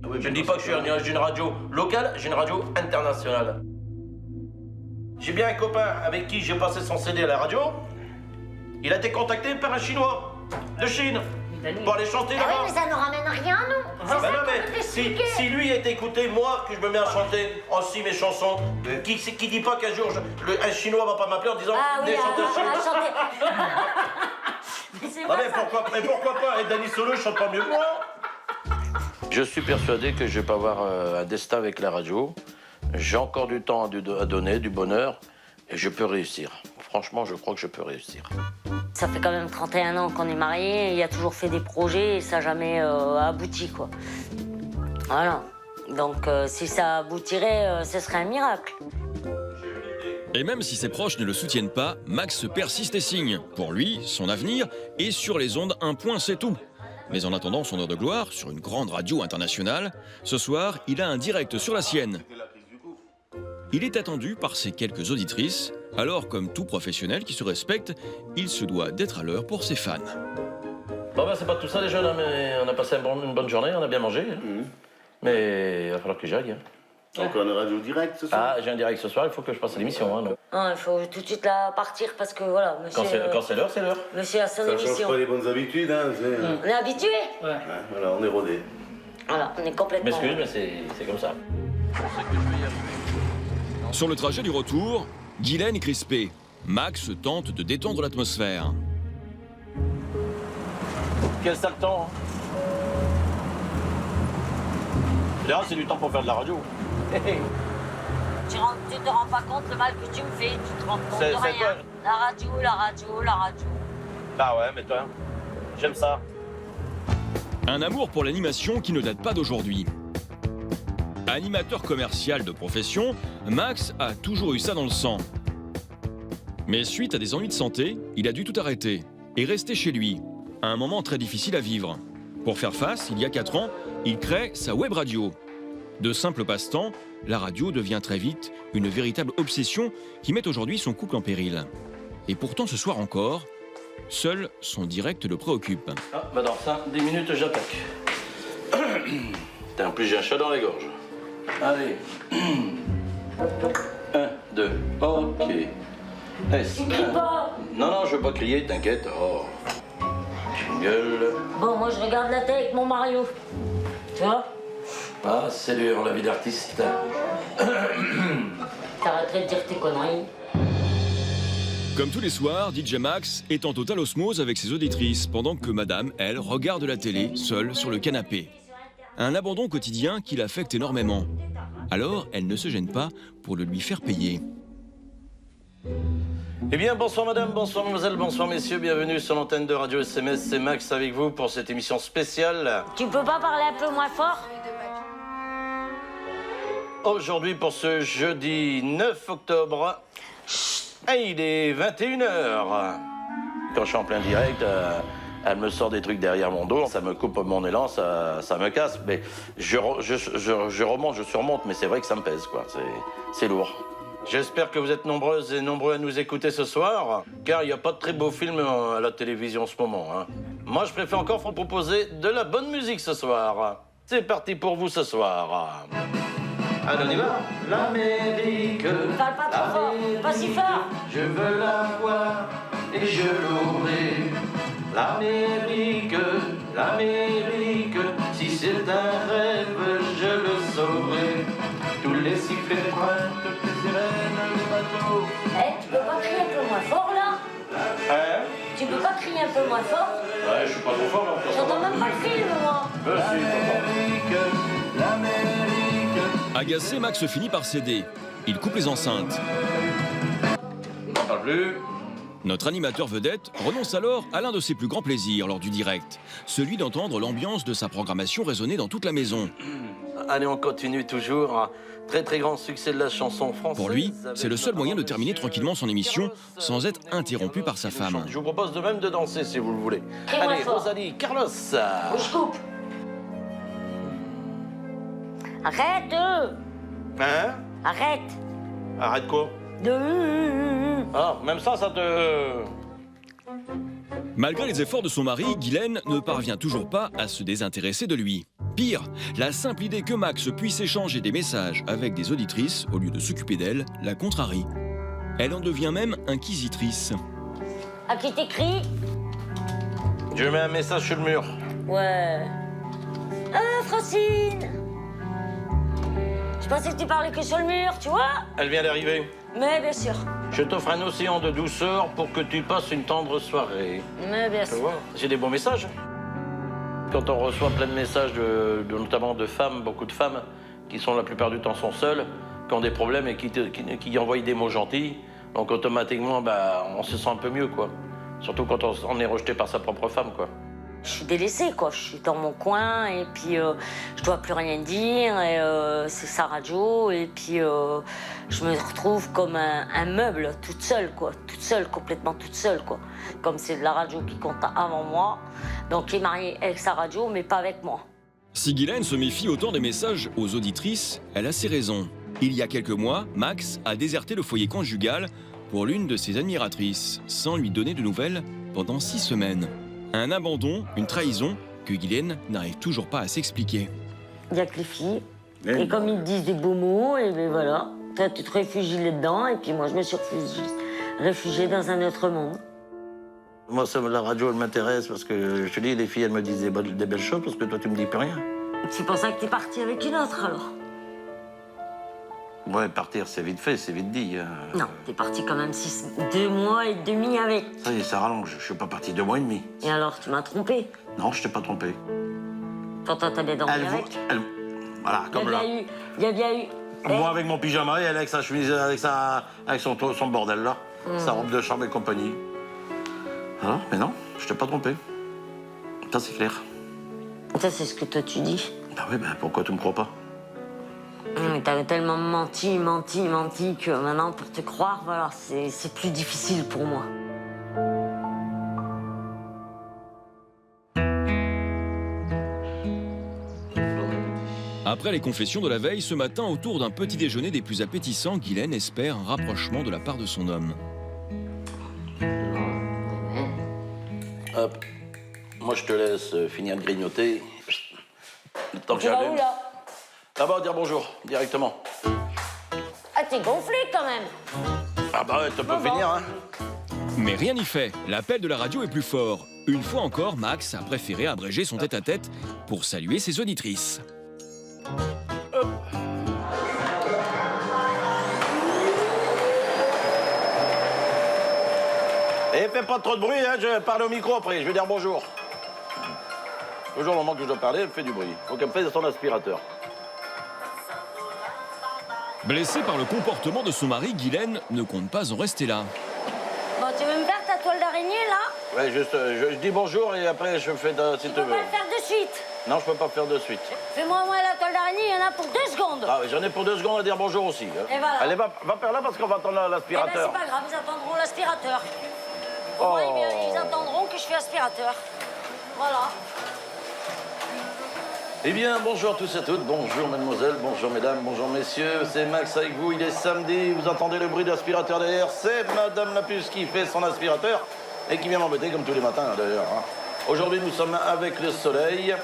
Oui, je ne dis pas que j'ai une radio locale, j'ai une radio internationale. J'ai bien un copain avec qui j'ai passé son CD à la radio. Il a été contacté par un Chinois de Chine pour aller chanter là-bas. Ah oui, mais ça ne ramène rien, non? Ah bah non, mais si lui est écouté, moi, que je me mets à chanter aussi mes chansons, qui dit pas qu'un jour, un Chinois va pas m'appeler en disant Ah oui, des chanteurs chinois. Mais c'est Ah pas mais pourquoi pas? Et Danny Solo, je chante pas mieux que moi. Je suis persuadé que je vais pas avoir un destin avec la radio. J'ai encore du temps à donner, du bonheur, et je peux réussir. Franchement, je crois que je peux réussir. Ça fait quand même 31 ans qu'on est mariés, il a toujours fait des projets et ça n'a jamais abouti, quoi. Voilà. Donc, si ça aboutirait, ce serait un miracle. Et même si ses proches ne le soutiennent pas, Max persiste et signe. Pour lui, son avenir est sur les ondes, un point, c'est tout. Mais en attendant son heure de gloire, sur une grande radio internationale, ce soir, il a un direct sur la sienne. Il est attendu par ses quelques auditrices, alors comme tout professionnel qui se respecte, il se doit d'être à l'heure pour ses fans. Bon ben c'est pas tout ça les jeunes, hein, mais on a passé une bonne journée, on a bien mangé. Hein. Mais il va falloir que j'aille. Hein. Donc on est radio direct ce soir? Ah, j'ai un direct ce soir, il faut que je passe à l'émission. Hein, Non, il faut tout de suite là partir parce que voilà, monsieur... Quand c'est l'heure, c'est l'heure. Monsieur a son Ça émission. change pas les bonnes habitudes, hein. On est habitué. Ouais, voilà, on est rodés. Voilà, on est complètement... M'excuse, mais c'est comme ça. Sur le trajet du retour, Guylaine est crispée. Max tente de détendre l'atmosphère. Quel sale temps. Là, c'est du temps pour faire de la radio. Tu te rends pas compte le mal que tu me fais, tu te rends compte de C'est rien. quoi? La radio. Ah ouais, mais toi, j'aime ça. Un amour pour l'animation qui ne date pas d'aujourd'hui. Animateur commercial de profession, Max a toujours eu ça dans le sang. Mais suite à des ennuis de santé, il a dû tout arrêter et rester chez lui. Un moment très difficile à vivre. Pour faire face, il y a 4 ans, il crée sa web radio. De simple passe-temps, la radio devient très vite une véritable obsession qui met aujourd'hui son couple en péril. Et pourtant, ce soir encore, seul son direct le préoccupe. Ah, bah dans 10 minutes, j'attaque. En plus, j'ai un chat dans la gorge. Allez. 1, 2, ok. Tu cries pas. Non, je veux pas crier, t'inquiète. Oh. Jingle. Bon, moi je regarde la télé avec mon Mario. Tu vois? Ah, c'est dur, la vie d'artiste. T'arrêterais de dire tes conneries. Comme tous les soirs, DJ Max est en totale osmose avec ses auditrices, pendant que madame, elle, regarde la télé, seule, sur le canapé. Un abandon quotidien qui l'affecte énormément. Alors, elle ne se gêne pas pour le lui faire payer. Eh bien, bonsoir madame, bonsoir mademoiselle, bonsoir messieurs, bienvenue sur l'antenne de Radio SMS, c'est Max avec vous pour cette émission spéciale. Tu peux pas parler un peu moins fort? Aujourd'hui, pour ce jeudi 9 octobre, il est 21h. Quand je suis en plein direct, elle me sort des trucs derrière mon dos, ça me coupe mon élan, ça me casse. Mais je remonte, je surmonte, mais c'est vrai que ça me pèse, quoi. C'est lourd. J'espère que vous êtes nombreuses et nombreux à nous écouter ce soir, car il n'y a pas de très beaux films à la télévision en ce moment. Hein. Moi, je préfère encore vous proposer de la bonne musique ce soir. C'est parti pour vous ce soir. Allez, on y va. L'Amérique. Parle pas trop fort, pas si fort. Je veux la voir et je l'aurai. L'Amérique, l'Amérique, si c'est un rêve, je le saurai. Tous les sifflets de train, toutes les sirènes, les bateaux. Tu peux pas crier un peu moins fort là? Hein? Tu peux pas crier un peu moins fort? Ouais, je suis pas trop fort là. J'entends même pas le film moi. L'Amérique. Agacé, Max finit par céder. Il coupe les enceintes. On n'en parle plus. Notre animateur vedette renonce alors à l'un de ses plus grands plaisirs lors du direct, celui d'entendre l'ambiance de sa programmation résonner dans toute la maison. Allez, on continue toujours. Très très grand succès de la chanson française. Pour lui, c'est le seul moyen de terminer tranquillement son émission sans être interrompu par sa femme. Je vous propose de même de danser si vous le voulez. Crie-moi Allez, fort. Rosalie, Carlos. Ou je coupe. Arrête! Hein? Arrête Arrête quoi? Ah, même ça te... Malgré les efforts de son mari, Guylaine ne parvient toujours pas à se désintéresser de lui. Pire, la simple idée que Max puisse échanger des messages avec des auditrices au lieu de s'occuper d'elle la contrarie. Elle en devient même inquisitrice. À qui t'écris? Je mets un message sur le mur. Ouais. Ah, Francine! Je pensais que tu parlais que sur le mur, tu vois? Elle vient d'arriver. Mais bien sûr. Je t'offre un océan de douceur pour que tu passes une tendre soirée. Mais bien Tu sûr. vois, j'ai des bons messages. Quand on reçoit plein de messages, notamment de femmes, beaucoup de femmes, qui sont la plupart du temps sont seules, qui ont des problèmes et qui envoient des mots gentils, donc automatiquement, bah, on se sent un peu mieux, quoi. Surtout quand on est rejeté par sa propre femme, quoi. Je suis délaissée, quoi. Je suis dans mon coin et puis je dois plus rien dire. Et c'est sa radio et puis je me retrouve comme un meuble, toute seule, quoi. Toute seule, complètement toute seule, quoi. Comme c'est de la radio qui compte avant moi, donc il est marié avec sa radio, mais pas avec moi. Si Guylaine se méfie autant des messages aux auditrices, elle a ses raisons. Il y a quelques mois, Max a déserté le foyer conjugal pour l'une de ses admiratrices, sans lui donner de nouvelles pendant 6 semaines. Un abandon, une trahison, que Guylaine n'arrive toujours pas à s'expliquer. Il n'y a que les filles. Et comme ils disent des beaux mots, et ben voilà. Toi, tu te réfugies là-dedans, et puis moi, je me suis réfugiée dans un autre monde. Moi, la radio, elle m'intéresse parce que, je te dis, les filles, elles me disent des belles choses parce que toi, tu me dis plus rien. C'est pour ça que t'es parti avec une autre, alors? Ouais, partir, c'est vite fait, c'est vite dit. Non, t'es parti quand même 2 mois et demi avec. Ça y est, ça rallonge. Je suis pas parti 2 mois et demi. Et alors, tu m'as trompé? Non, je t'ai pas trompé. Pourtant, t'avais dormi avec. Voilà, comme là. Il y a bien eu. Moi avec mon pyjama et elle avec sa chemise, avec son bordel là, sa robe de chambre et compagnie. Ah, mais non, je t'ai pas trompé. Ça c'est clair. Ça c'est ce que toi tu dis. Bah oui, bah pourquoi tu me crois pas? T'as tellement menti que maintenant pour te croire, voilà, c'est plus difficile pour moi. Après les confessions de la veille, ce matin, autour d'un petit déjeuner des plus appétissants, Guylaine espère un rapprochement de la part de son homme. Hop. Moi, je te laisse finir de grignoter. Le temps que Tu vas j'allume. où, là? Là-bas, dire bonjour, directement. Ah, t'es gonflé, quand même. Ah bah ouais, tu peux finir, hein. Mais rien n'y fait, l'appel de la radio est plus fort. Une fois encore, Max a préféré abréger son tête-à-tête pour saluer ses auditrices. Hop. Et fais pas trop de bruit, hein, je parle au micro après, je vais dire bonjour. Toujours au moment que je dois parler, elle fait du bruit. Faut qu'elle me fasse son aspirateur. Blessée par le comportement de son mari, Guylaine ne compte pas en rester là. Bon, tu veux me faire ta toile d'araignée, là? Ouais, juste, je dis bonjour et après je fais si tu Tu peux veux. pas le faire de suite. Non, je peux pas faire de suite. Fais-moi moi la toile d'araignée, il y en a pour 2 secondes. Ah, j'en ai pour 2 secondes à dire bonjour aussi. Hein. Et voilà. Allez, va par là parce qu'on va attendre Eh ben, l'aspirateur. c'est pas grave, ils attendront l'aspirateur. Au Oh. moins, ils attendront que je fais aspirateur. Voilà. Eh bien, bonjour à tous et à toutes, bonjour mademoiselle, bonjour mesdames, bonjour messieurs, c'est Max avec vous, il est samedi, vous entendez le bruit d'aspirateur derrière, c'est madame la puce qui fait son aspirateur et qui vient m'embêter comme tous les matins d'ailleurs. Hein. Aujourd'hui, nous sommes avec le soleil.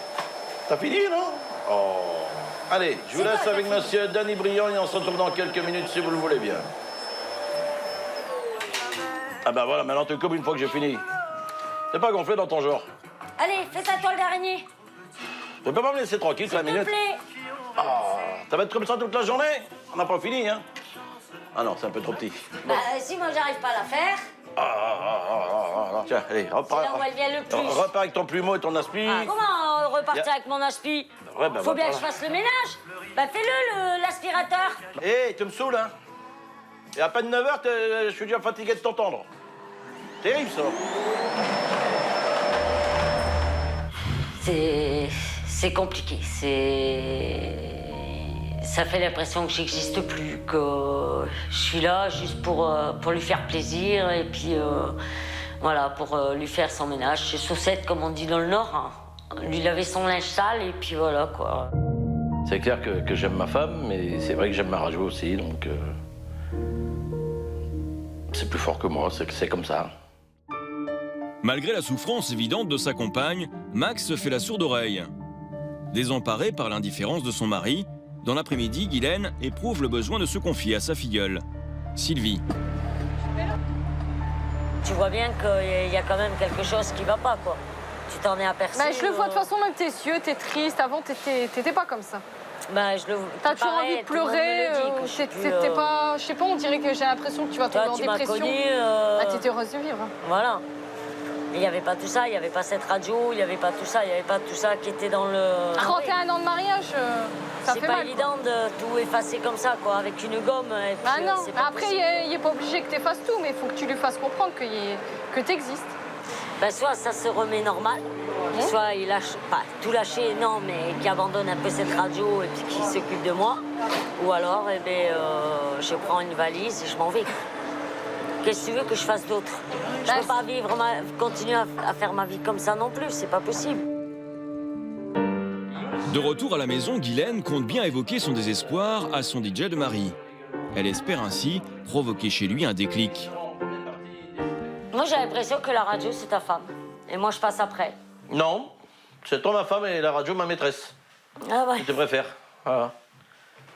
T'as fini, non? Oh. Allez, je vous laisse avec monsieur Danny Briand et on se retrouve dans quelques minutes si vous le voulez bien. Ah bah voilà, maintenant tu coupes une fois que j'ai fini. C'est pas gonflé dans ton genre. Allez, fais ta toile d'araignée. Tu peux pas me laisser tranquille 5 S'il te minutes? plaît. Ça va être comme ça toute la journée? On n'a pas fini, hein? Ah non, c'est un peu trop petit. Bah, si moi j'arrive pas à la faire, Tiens, allez, repars. c'est là où elle vient le plus. Repars avec ton plumeau et ton aspi. Ah, comment repartir avec mon aspi? Ouais, bah, Faut bien va que je pas. fasse le ménage. Bah, fais-le, l'aspirateur. Hé, tu me saoules, hein? Et à peine 9h, je suis déjà fatigué de t'entendre. Terrible, ça. C'est compliqué. Ça fait l'impression que j'existe plus, que je suis là juste pour lui faire plaisir et puis voilà, pour lui faire son ménage, ses chaussettes comme on dit dans le Nord, hein. Lui laver son linge sale et puis voilà quoi. C'est clair que j'aime ma femme, mais c'est vrai que j'aime ma radio aussi, donc c'est plus fort que moi, c'est comme ça. Malgré la souffrance évidente de sa compagne, Max se fait la sourde oreille. Désemparé par l'indifférence de son mari, dans l'après-midi, Guylaine éprouve le besoin de se confier à sa filleule, Sylvie. Tu vois bien qu'il y a quand même quelque chose qui va pas, quoi. Tu t'en es aperçu. Bah, je le vois de toute façon, même tes yeux, t'es triste. Avant, t'étais pas comme ça. Bah, je le vois. T'as toujours envie de pleurer. T'étais pas. Je sais pas, on dirait que j'ai l'impression que tu vas tomber en dépression. Connu, bah, t'étais heureuse de vivre. Voilà. Il n'y avait pas tout ça, il n'y avait pas cette radio, il n'y avait pas tout ça, il n'y avait pas tout ça qui était dans le... 31 ans de mariage, ça fait mal. C'est pas évident de tout effacer comme ça, quoi, avec une gomme. Et puis, bah non, après, il n'est pas obligé que tu effaces tout, mais il faut que tu lui fasses comprendre que tu existes. Ben, soit ça se remet normal, soit il lâche, pas tout lâcher, non, mais qui abandonne un peu cette radio et puis qui s'occupe de moi. Ou alors, eh ben, je prends une valise et je m'en vais. Qu'est-ce que tu veux que je fasse d'autre? Je peux pas vivre, continuer à faire ma vie comme ça non plus, c'est pas possible. De retour à la maison, Guylaine compte bien évoquer son désespoir à son DJ de mari. Elle espère ainsi provoquer chez lui un déclic. Moi, j'ai l'impression que la radio, c'est ta femme. Et moi, je passe après. Non, c'est toi ma femme et la radio ma maîtresse. Ah ouais. Je te préfère. Voilà.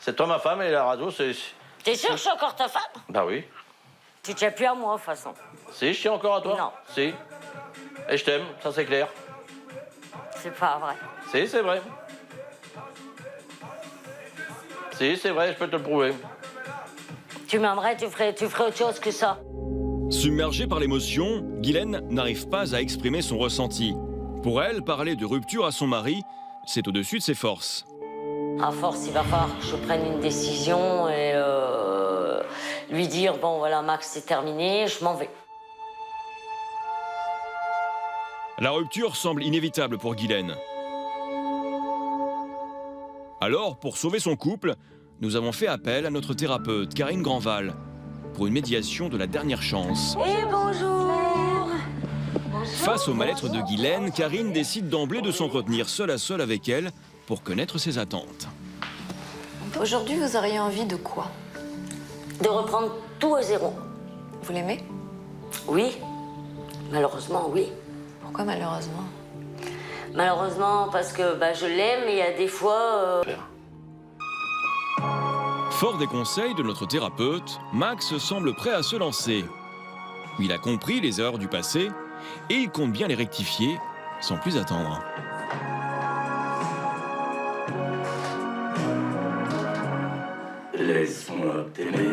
C'est toi ma femme et la radio, c'est... T'es sûr que je suis encore ta femme? Bah oui. Tu tiens plus à moi, de toute façon. Si, je tiens encore à toi. Non. Si. Et je t'aime, ça c'est clair. C'est pas vrai. Si, c'est vrai. Si, c'est vrai, je peux te le prouver. Tu m'aimerais, tu ferais autre chose que ça. Submergée par l'émotion, Guylaine n'arrive pas à exprimer son ressenti. Pour elle, parler de rupture à son mari, c'est au-dessus de ses forces. À force, il va falloir que je prenne une décision et lui dire, bon voilà Max, c'est terminé, je m'en vais. La rupture semble inévitable pour Guylaine. Alors, pour sauver son couple, nous avons fait appel à notre thérapeute, Karine Grandval, pour une médiation de la dernière chance. Et bonjour. Face au mal-être de Guylaine, Karine décide d'emblée de s'entretenir seule à seule avec elle pour connaître ses attentes. Aujourd'hui, vous auriez envie de quoi? De reprendre tout à zéro. Vous l'aimez? Oui. Malheureusement, oui. Pourquoi malheureusement? Malheureusement, parce que je l'aime et il y a des fois... Fort des conseils de notre thérapeute, Max semble prêt à se lancer. Il a compris les erreurs du passé et il compte bien les rectifier sans plus attendre. Laisse-moi t'aimer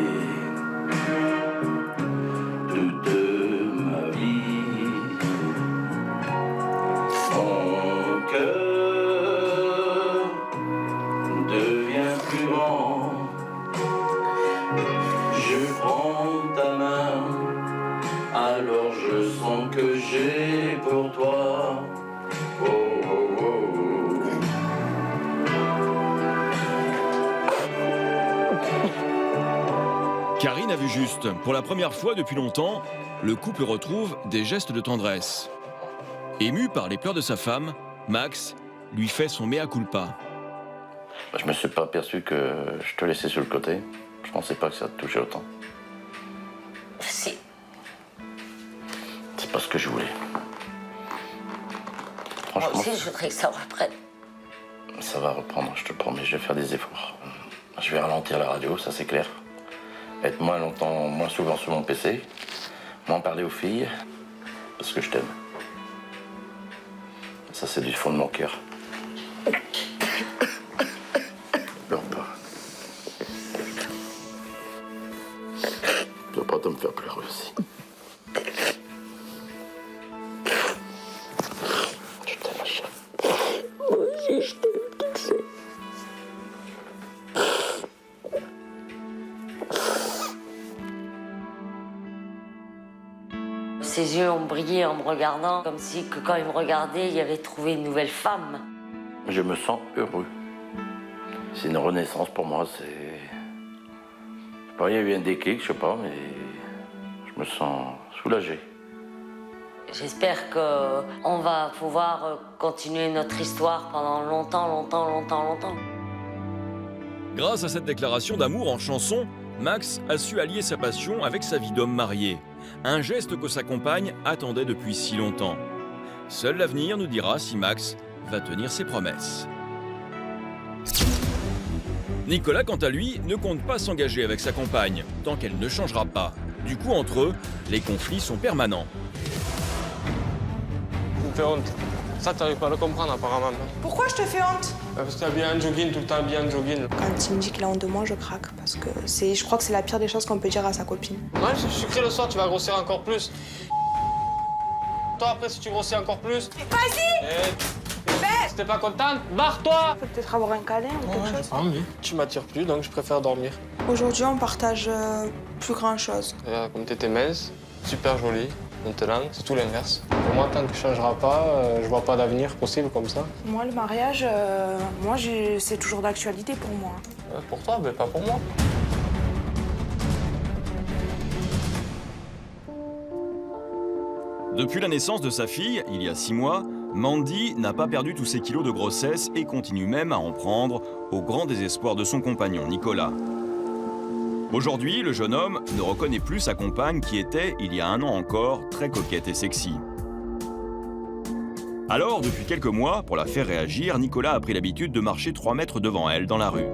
toute ma vie. Mon cœur devient plus grand. Je prends ta main, alors je sens que j'ai pour toi. Oh, oh, oh. Karine a vu juste. Pour la première fois depuis longtemps, le couple retrouve des gestes de tendresse. Ému par les pleurs de sa femme, Max lui fait son mea culpa. Je me suis pas aperçu que je te laissais sur le côté. Je pensais pas que ça te touchait autant. Si. C'est pas ce que je voulais. Moi Franchement, aussi, je voudrais que ça reprenne. ça va reprendre, je te promets, je vais faire des efforts. Je vais ralentir la radio, ça c'est clair. Être moins souvent sur mon PC, moins parler aux filles, parce que je t'aime. Ça c'est du fond de mon cœur. Pleure pas. Tu vas pas me faire pleurer aussi. Je t'aime, ma chérie. Moi aussi, je t'aime, tu le sais. Ses yeux ont brillé en me regardant, comme si que quand il me regardait, il avait trouvé une nouvelle femme. Je me sens heureux. C'est une renaissance pour moi, c'est... Je sais pas, il y a eu un déclic, je sais pas, mais je me sens soulagé. J'espère qu'on va pouvoir continuer notre histoire pendant longtemps, longtemps, longtemps, longtemps. Grâce à cette déclaration d'amour en chanson, Max a su allier sa passion avec sa vie d'homme marié. Un geste que sa compagne attendait depuis si longtemps. Seul l'avenir nous dira si Max va tenir ses promesses. Nicolas, quant à lui, ne compte pas s'engager avec sa compagne, tant qu'elle ne changera pas. Du coup, entre eux, les conflits sont permanents. Tu me fais honte. Ça, t'arrives pas à le comprendre, apparemment. Pourquoi je te fais honte? Parce que t'es habillé en jogging, tout le temps habillé en jogging. Quand il me dit qu'il a honte de moi, je craque. Parce que je crois que c'est la pire des choses qu'on peut dire à sa copine. Ouais, je suis sucré le soir, tu vas grossir encore plus. Toi, après, si tu grossis encore plus... Vas-y! Si t'es pas contente, barre-toi! On peut peut-être avoir un câlin ou quelque chose. Ah oui. Tu m'attires plus, donc je préfère dormir. Aujourd'hui, on partage plus grand-chose. Regarde, comme t'étais mince, super jolie. Maintenant, c'est tout l'inverse. Pour moi, tant que je changera pas, je vois pas d'avenir possible comme ça. Moi, le mariage, c'est toujours d'actualité pour moi. Pour toi, mais pas pour moi. Depuis la naissance de sa fille, il y a 6 mois, Mandy n'a pas perdu tous ses kilos de grossesse et continue même à en prendre, au grand désespoir de son compagnon Nicolas. Aujourd'hui, le jeune homme ne reconnaît plus sa compagne qui était, il y a 1 an encore, très coquette et sexy. Alors, depuis quelques mois, pour la faire réagir, Nicolas a pris l'habitude de marcher 3 mètres devant elle dans la rue.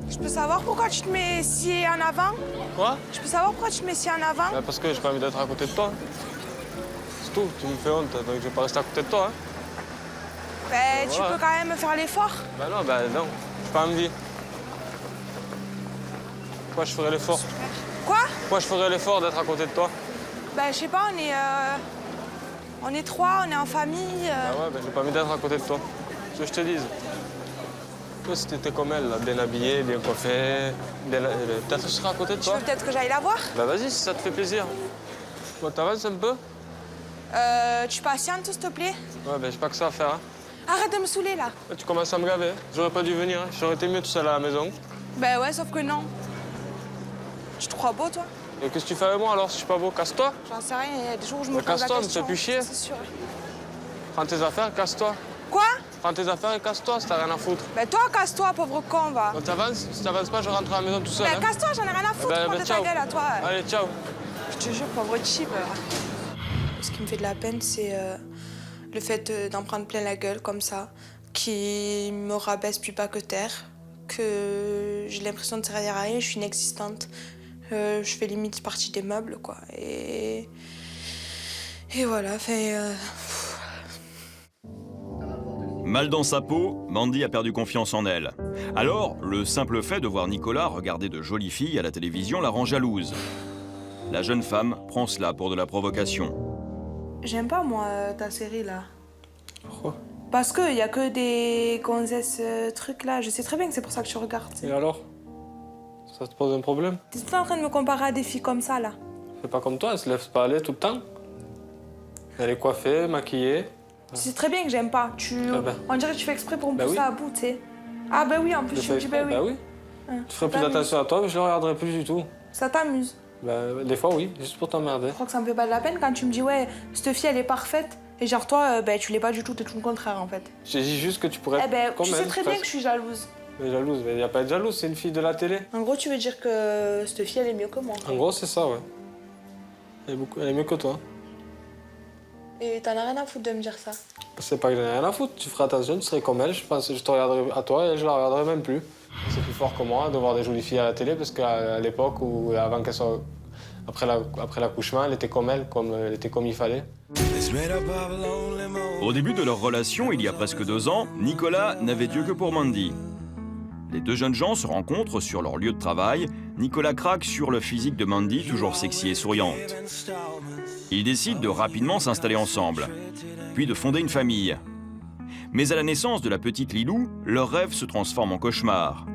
Je peux savoir pourquoi tu te mets si en avant? Quoi? Je peux savoir pourquoi tu te mets si en avant? Bah parce que j'ai pas envie d'être à côté de toi. C'est tout, tu me fais honte, donc je vais pas rester à côté de toi. Hein. Ben, tu Voilà. peux quand même faire l'effort. Bah non, j'ai pas envie. Pourquoi je ferais l'effort? Quoi? Pourquoi je ferais l'effort d'être à côté de toi? Ben, je sais pas, on est 3, on est en famille. Bah ouais, bah j'ai pas envie d'être à côté de toi. Ce que je te dise. Toi, si t'étais comme elle, là, bien habillée, bien coiffée, peut-être que je serais à côté de Tu toi. veux peut-être que j'aille la voir? Bah vas-y, si ça te fait plaisir. Bon, t'avances un peu? Tu patientes, s'il te plaît? Ouais, bah j'ai pas que ça à faire. Hein. Arrête de me saouler, là. Tu commences à me gaver. J'aurais pas dû venir. Hein. J'aurais été mieux tout seul à la maison. Ben ouais, sauf que non. Tu te crois beau, toi? Et qu'est-ce que tu fais avec moi alors si je suis pas beau? Casse-toi. J'en sais rien, il y a des jours où je me Mais pose la casse-toi, me question. fais plus chier. C'est sûr. Prends tes affaires, casse-toi. Quoi? Prends tes affaires et casse-toi si t'as rien à foutre. Ben toi, casse-toi, pauvre con, va. Bon, t'avances. Si t'avances pas, je rentre à la maison tout seul. Ben hein. casse-toi, j'en ai rien à foutre, Ben, prends ben, de ta ciao. gueule à toi. Allez, ciao. Je te jure, pauvre chip. Ce qui me fait de la peine, c'est le fait d'en prendre plein la gueule comme ça, qui me rabaisse plus bas que terre, que j'ai l'impression de servir à rien, je suis inexistante. Je fais limite partie des meubles, quoi. Et voilà, Mal dans sa peau, Mandy a perdu confiance en elle. Alors, le simple fait de voir Nicolas regarder de jolies filles à la télévision la rend jalouse. La jeune femme prend cela pour de la provocation. J'aime pas, moi, ta série, là. Pourquoi? Parce qu'il y a que des gonzesses trucs, là. Je sais très bien que c'est pour ça que tu regardes. Et alors? Ça te pose un problème? T'es tout le temps en train de me comparer à des filles comme ça, là. C'est pas comme toi, elle se lève pas à l'aise tout le temps. Elle est coiffée, maquillée. Tu sais très bien que j'aime pas. Ah ben. On dirait que tu fais exprès pour me Bah pousser oui. à bout, tu sais. Ah bah oui, en plus, Je tu me fais dis exprès, bah oui. Bah oui. Je ferais plus attention à toi, mais je le regarderai plus du tout. Ça t'amuse. Bah, des fois, oui, juste pour t'emmerder. Je crois que ça me fait pas de la peine quand tu me dis ouais, cette fille elle est parfaite. Et genre toi, tu l'es pas du tout, t'es tout le contraire en fait. J'ai dit juste que tu pourrais Eh ben, être comme tu elle. sais très bien que je suis jalouse. Mais jalouse, mais y a pas à être jalouse, c'est une fille de la télé. En gros, tu veux dire que cette fille elle est mieux que moi. En gros, c'est ça, ouais. Elle est mieux que toi. Et t'en as rien à foutre de me dire ça. C'est pas que j'en ai rien à foutre, tu ferais attention, tu serais comme elle, je pense que je te regarderais à toi et je la regarderais même plus. C'est plus fort que moi de voir des jolies filles à la télé parce qu'à l'époque, ou avant qu'elle soit. Après l'accouchement, elle était comme il fallait. Au début de leur relation, il y a presque 2 ans, Nicolas n'avait Dieu que pour Mandy. Les 2 jeunes gens se rencontrent sur leur lieu de travail. Nicolas craque sur le physique de Mandy, toujours sexy et souriante. Ils décident de rapidement s'installer ensemble, puis de fonder une famille. Mais à la naissance de la petite Lilou, leur rêve se transforme en cauchemar.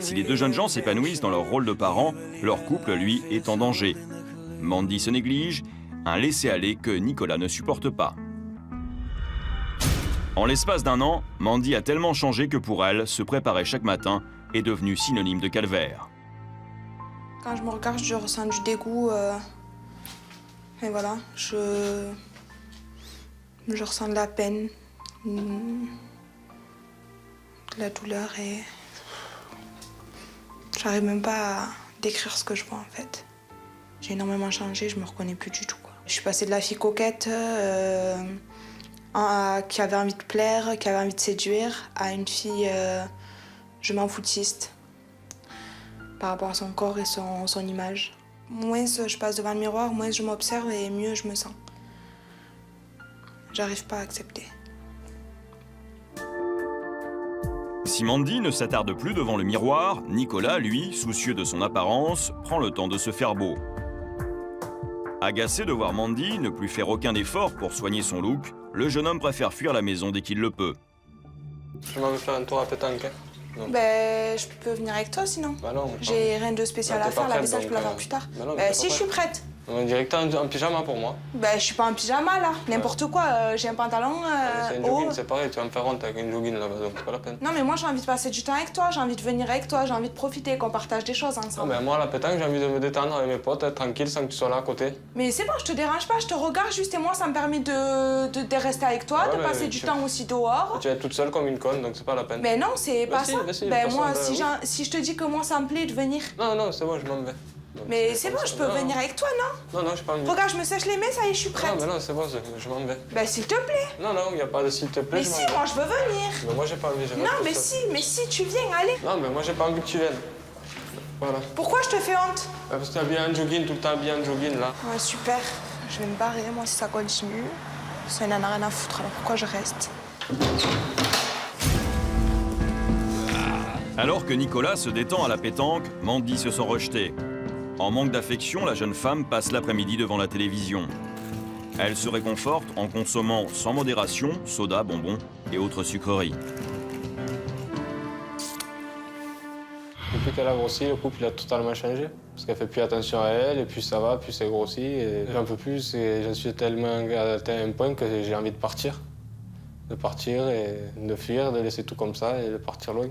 Si les 2 jeunes gens s'épanouissent dans leur rôle de parents, leur couple, lui, est en danger. Mandy se néglige, un laisser-aller que Nicolas ne supporte pas. En l'espace d'1 an, Mandy a tellement changé que pour elle, se préparer chaque matin est devenu synonyme de calvaire. Quand je me regarde, je ressens du dégoût. Et voilà, je ressens de la peine. La douleur et... J'arrive même pas à décrire ce que je vois en fait. J'ai énormément changé, je me reconnais plus du tout, quoi. Je suis passée de la fille coquette qui avait envie de plaire, qui avait envie de séduire, à une fille je m'en foutiste par rapport à son corps et son image. Moins je passe devant le miroir, moins je m'observe et mieux je me sens. J'arrive pas à accepter. Si Mandy ne s'attarde plus devant le miroir, Nicolas, lui, soucieux de son apparence, prend le temps de se faire beau. Agacé de voir Mandy ne plus faire aucun effort pour soigner son look, le jeune homme préfère fuir la maison dès qu'il le peut. Je m'en vais faire un tour à pétanque. Ben, je peux venir avec toi sinon. Bah non. J'ai rien de spécial à faire, la vaisselle je peux la faire plus tard. Ben, si je suis prête. On dirait que t'es en pyjama pour moi. Ben, je suis pas en pyjama là, n'importe quoi. J'ai un pantalon c'est une jogging, c'est pareil, tu vas me faire honte avec une jogging là-bas, donc c'est pas la peine. Non, mais moi j'ai envie de passer du temps avec toi, j'ai envie de venir avec toi, j'ai envie de profiter, qu'on partage des choses ensemble. Non, mais moi à la pétanque, j'ai envie de me détendre avec mes potes, être tranquille sans que tu sois là à côté. Mais c'est bon, je te dérange pas, je te regarde juste et moi ça me permet de rester avec toi, de passer du temps aussi dehors. Tu vas être toute seule comme une conne, donc c'est pas la peine. Mais non, c'est pas ça. Ben, moi, si je te dis que moi ça me plaît de venir. Non, c'est bon, je m'en vais. Donc, mais c'est bon, je peux venir avec toi, non? Non, j'ai pas envie. Regarde, je me sèche les mains, ça y est, je suis prête. Non, mais non, c'est bon, je m'en vais. Ben, s'il te plaît. Non, il n'y a pas de s'il te plaît. Mais si, moi, je veux venir. Mais moi, j'ai pas envie. Non, mais si, tu viens, allez. Non, mais moi, j'ai pas envie que tu viennes. Voilà. Pourquoi je te fais honte? Parce que t'es habillé en jogging, tout le temps habillé en jogging, là. Ouais, super. Je vais me barrer, moi, si ça continue. Ça n'en a rien à foutre, alors pourquoi je reste? Alors que Nicolas se détend à la pétanque, Mandy se sent rejetée. En manque d'affection, la jeune femme passe l'après-midi devant la télévision. Elle se réconforte en consommant sans modération soda, bonbons et autres sucreries. Depuis qu'elle a grossi, le couple il a totalement changé. Parce qu'elle fait plus attention à elle, et plus ça va, plus c'est grossi. Et j'en peux plus, et j'en suis tellement atteint un point que j'ai envie de partir. De partir et de fuir, de laisser tout comme ça et de partir loin.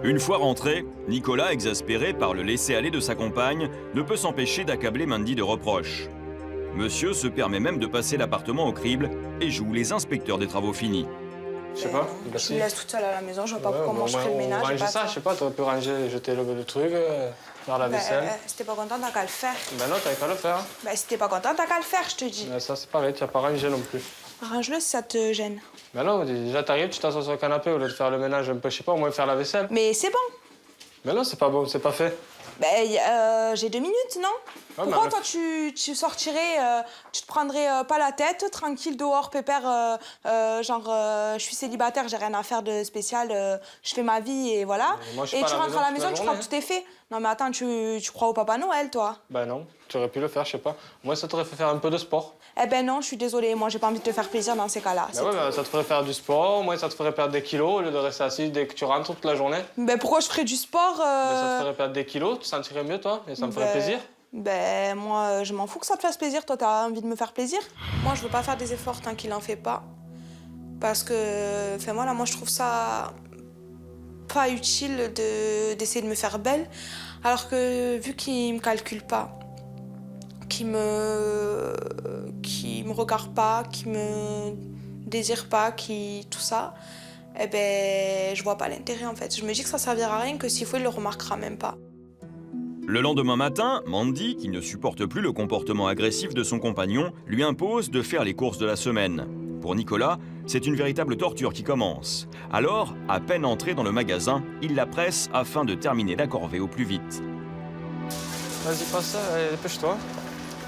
Une fois rentré, Nicolas, exaspéré par le laisser-aller de sa compagne, ne peut s'empêcher d'accabler Mandy de reproches. Monsieur se permet même de passer l'appartement au crible et joue les inspecteurs des travaux finis. Je sais pas. Je me laisse toute seule à la maison, je vois pas comment je ferai le ménage. Ranger ça, je sais pas, t'aurais pu ranger, jeter le truc, faire la vaisselle. Si t'es pas content, t'as qu'à le faire. Ben non, t'avais qu'à le faire. Ben si t'es pas content, t'as qu'à le faire, je te dis. Mais ça, c'est pareil, tu n'as pas rangé non plus. Range-le si ça te gêne. Ben non, déjà t'arrives, tu t'assois sur le canapé au lieu de faire le ménage un peu, je sais pas, au moins faire la vaisselle. Mais c'est bon. Mais non, c'est pas bon, c'est pas fait. Ben, j'ai 2 minutes, non? Ouais, pourquoi toi tu sortirais, tu te prendrais pas la tête, tranquille dehors, pépère, je suis célibataire, j'ai rien à faire de spécial, je fais ma vie et voilà. Moi, et tu rentres à la maison, tu crois que tout est fait. Non mais attends, tu crois au Papa Noël, toi? Ben non, tu aurais pu le faire, je sais pas. Moi, ça t'aurait fait faire un peu de sport. Eh ben non, je suis désolée, moi j'ai pas envie de te faire plaisir dans ces cas-là. Ben ouais, ben, ça te ferait faire du sport, au moins ça te ferait perdre des kilos au lieu de rester assis dès que tu rentres toute la journée. Ben pourquoi je ferais du sport Ben ça te ferait perdre des kilos, tu te sentirais mieux toi, et ça me ferait plaisir. Ben moi je m'en fous que ça te fasse plaisir, toi t'as envie de me faire plaisir. Moi je veux pas faire des efforts tant qu'il en fait pas. Parce que, enfin moi je trouve ça pas utile d'essayer de me faire belle. Alors que vu qu'il me calcule pas, qui me regarde pas, qui me désire pas, tout ça, eh ben je vois pas l'intérêt en fait. Je me dis que ça servira à rien, que s'il faut il le remarquera même pas. Le lendemain matin, Mandy, qui ne supporte plus le comportement agressif de son compagnon, lui impose de faire les courses de la semaine. Pour Nicolas, c'est une véritable torture qui commence. Alors, à peine entré dans le magasin, il la presse afin de terminer la corvée au plus vite. Vas-y, passe ça, allez, dépêche-toi.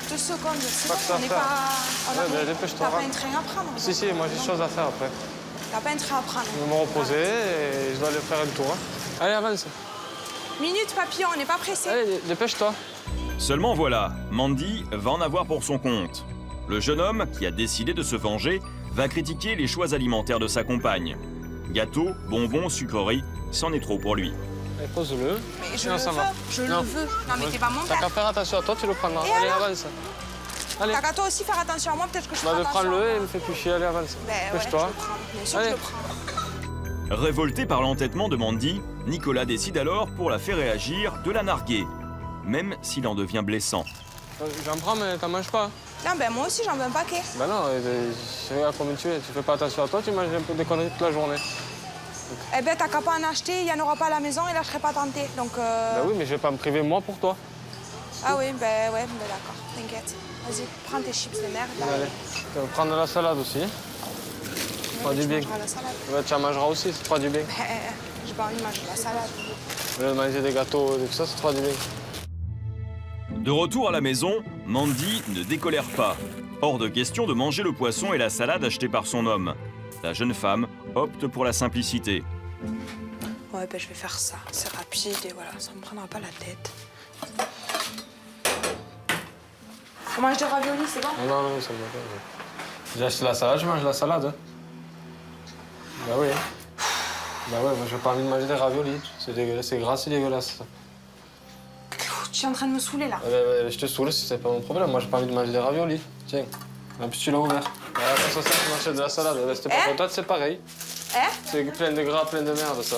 2 secondes, c'est pas bon, que ça on n'est pas... Ouais, dépêche-toi. T'as pas un train à prendre? Si, moi j'ai des choses à faire après. T'as pas un train à prendre? Je vais me reposer et je dois aller faire un tour. Allez, avance. Minute, papillon, on n'est pas pressé. Allez, dépêche-toi. Seulement voilà, Mandy va en avoir pour son compte. Le jeune homme, qui a décidé de se venger, va critiquer les choix alimentaires de sa compagne. Gâteaux, bonbons, sucreries, c'en est trop pour lui. Allez, pose-le. Mais je le veux. Non mais t'es pas mon père. T'as qu'à faire attention à toi, tu le prendras. Et allez, alors avance. Allez. T'as qu'à toi aussi faire attention à moi, peut-être que je ferai attention. Prends-le et me fais plus chier, allez, avance. Ben ouais, je le prends, bien sûr que je le prends. Révolté par l'entêtement de Mandy, Nicolas décide alors, pour la faire réagir, de la narguer, même s'il en devient blessant. J'en prends, mais t'en manges pas. Non, ben moi aussi, j'en veux un paquet. Ben non, je regarde combien tu es. Tu fais pas attention à toi, tu manges un peu des conneries toute la journée. Eh ben, t'as qu'à pas en acheter, il n'y en aura pas à la maison et là, je serai pas tentée. Donc. Ben oui, mais je vais pas me priver moi pour toi. Ah oui, ben ouais, ben d'accord, t'inquiète. Vas-y, prends tes chips de merde. Là. Allez, tu vas prendre de la salade aussi. Ça fera du bien. La salade. Ouais, tu en mangeras aussi, ça te fera du bien. J'ai pas envie de manger de la salade. Au lieu de manger des gâteaux et tout ça, ça te fera du bien. De retour à la maison, Mandy ne décolère pas. Hors de question de manger le poisson et la salade achetés par son homme. La jeune femme opte pour la simplicité. Ouais, ben je vais faire ça. C'est rapide et voilà, ça me prendra pas la tête. On mange des raviolis, c'est bon? Non, non, ça me va pas. J'ai acheté la salade, je mange la salade. Hein. Bah oui. Bah ouais, moi j'ai pas envie de manger des raviolis. C'est dégueulasse, c'est gras, c'est dégueulasse. Tu es en train de me saouler là. Je te saoule si c'est pas mon problème. Moi j'ai pas envie de manger des raviolis. Tiens. En plus tu l'as ouvert. Voilà, ça, tu manges de la salade. Ben, c'était pas contente, c'est pareil. C'est plein de gras, plein de merde ça.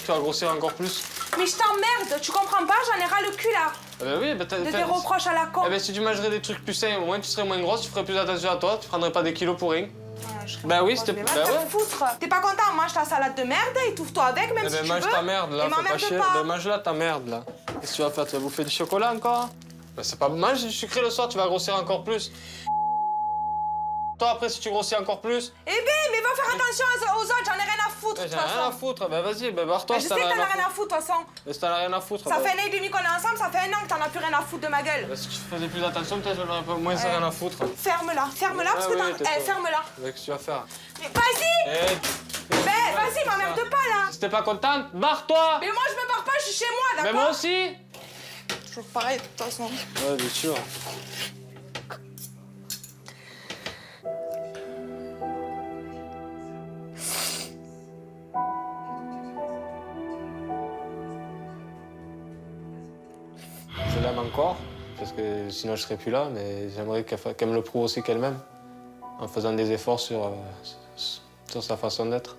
Tu vas grossir encore plus. Mais je t'emmerde, tu comprends pas? J'en ai ras le cul là. Ben oui, ben de tes reproches à la con. Eh ben si tu mangerais des trucs plus sains, au moins tu serais moins grosse, tu ferais plus attention à toi, tu prendrais pas des kilos pour rien. Ben oui, c'était. Ben ouais. Foutre. T'es pas content? Mange ta salade de merde, étouffe-toi avec, même si tu veux. Mange ta merde là, fais pas chier. Pas. Ben mange là ta merde là. Qu'est-ce que tu vas faire? Tu vas bouffer du chocolat encore? Ben c'est pas. Mange du sucré le soir, tu vas grossir encore plus. Toi après si tu grossis encore plus. Eh ben, mais va faire attention aux autres, j'en ai rien à foutre de toute façon. J'en ai rien à foutre, ben vas-y, ben barre-toi. Je sais que t'en as rien à foutre de toute façon. Mais si t'en as rien à foutre. Ça fait un an et demi qu'on est ensemble, ça fait un an que t'en as plus rien à foutre de ma gueule. Ben, si tu faisais plus attention, peut-être j'en aurais pas moins rien à foutre. Ferme-la, ferme-la parce que t'en. Ferme-la. Qu'est-ce que tu vas faire? Mais vas-y! Ben vas-y, m'emmerde pas là! Si t'es pas contente, barre-toi! Mais moi je me barre pas, je suis chez moi, d'accord? Mais moi aussi! Toujours pareil de toute façon. Ouais, bien sûr. Je l'aime encore, parce que sinon je serais plus là, mais j'aimerais qu'elle me le prouve aussi qu'elle m'aime, en faisant des efforts sur sa façon d'être.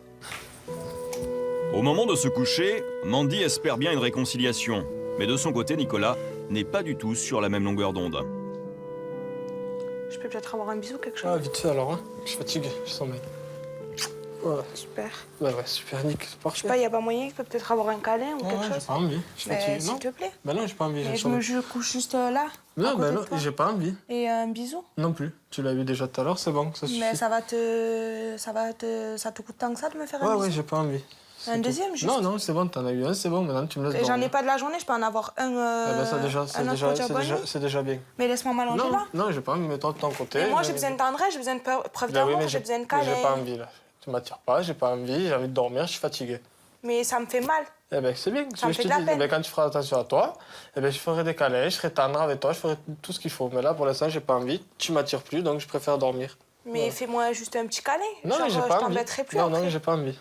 Au moment de se coucher, Mandy espère bien une réconciliation. Mais de son côté, Nicolas n'est pas du tout sur la même longueur d'onde. Je peux peut-être avoir un bisou, quelque chose? Ah, vite fait alors, hein. Je suis fatigué, je sommeille. Voilà. Super. Bah ouais, super, Nick, c'est parfait. Je sais pas, y a pas moyen, je peux peut-être avoir un câlin ou quelque chose? J'ai pas envie, je suis fatigué. S'il te plaît. Bah non, j'ai pas envie. Mais je couche juste là. Non, bah non, j'ai pas envie. Et un bisou? Non plus. Tu l'as vu déjà tout à l'heure, c'est bon, ça suffit. Mais ça te coûte tant que ça de me faire un bisou? Ouais, j'ai pas envie. Un deuxième, juste? Non, non, c'est bon, t'en as eu un, c'est bon, maintenant tu me laisses dormir. J'en ai pas de la journée, je peux en avoir un. C'est déjà bien. Mais laisse-moi m'allonger là. Non, j'ai pas envie, mets-toi de ton côté. Et moi, j'ai besoin de tendresse, j'ai besoin de preuve d'amour, j'ai besoin de câlin. J'ai pas envie là. Tu m'attires pas, j'ai pas envie, j'ai envie de dormir, je suis fatigué. Mais ça me fait mal. Eh ben c'est bien, Ça me fait de la peine. Ben, quand tu feras attention à toi, eh ben, je ferai des câlins, je serai tendre avec toi, je ferai tout ce qu'il faut. Mais là, pour l'instant, j'ai pas envie, tu m'attires plus, donc je préfère dormir. Mais voilà. Fais-moi juste un petit câlin. Non, genre, j'ai pas je envie. t'embêterai plus Non, après. non, j'ai pas envie.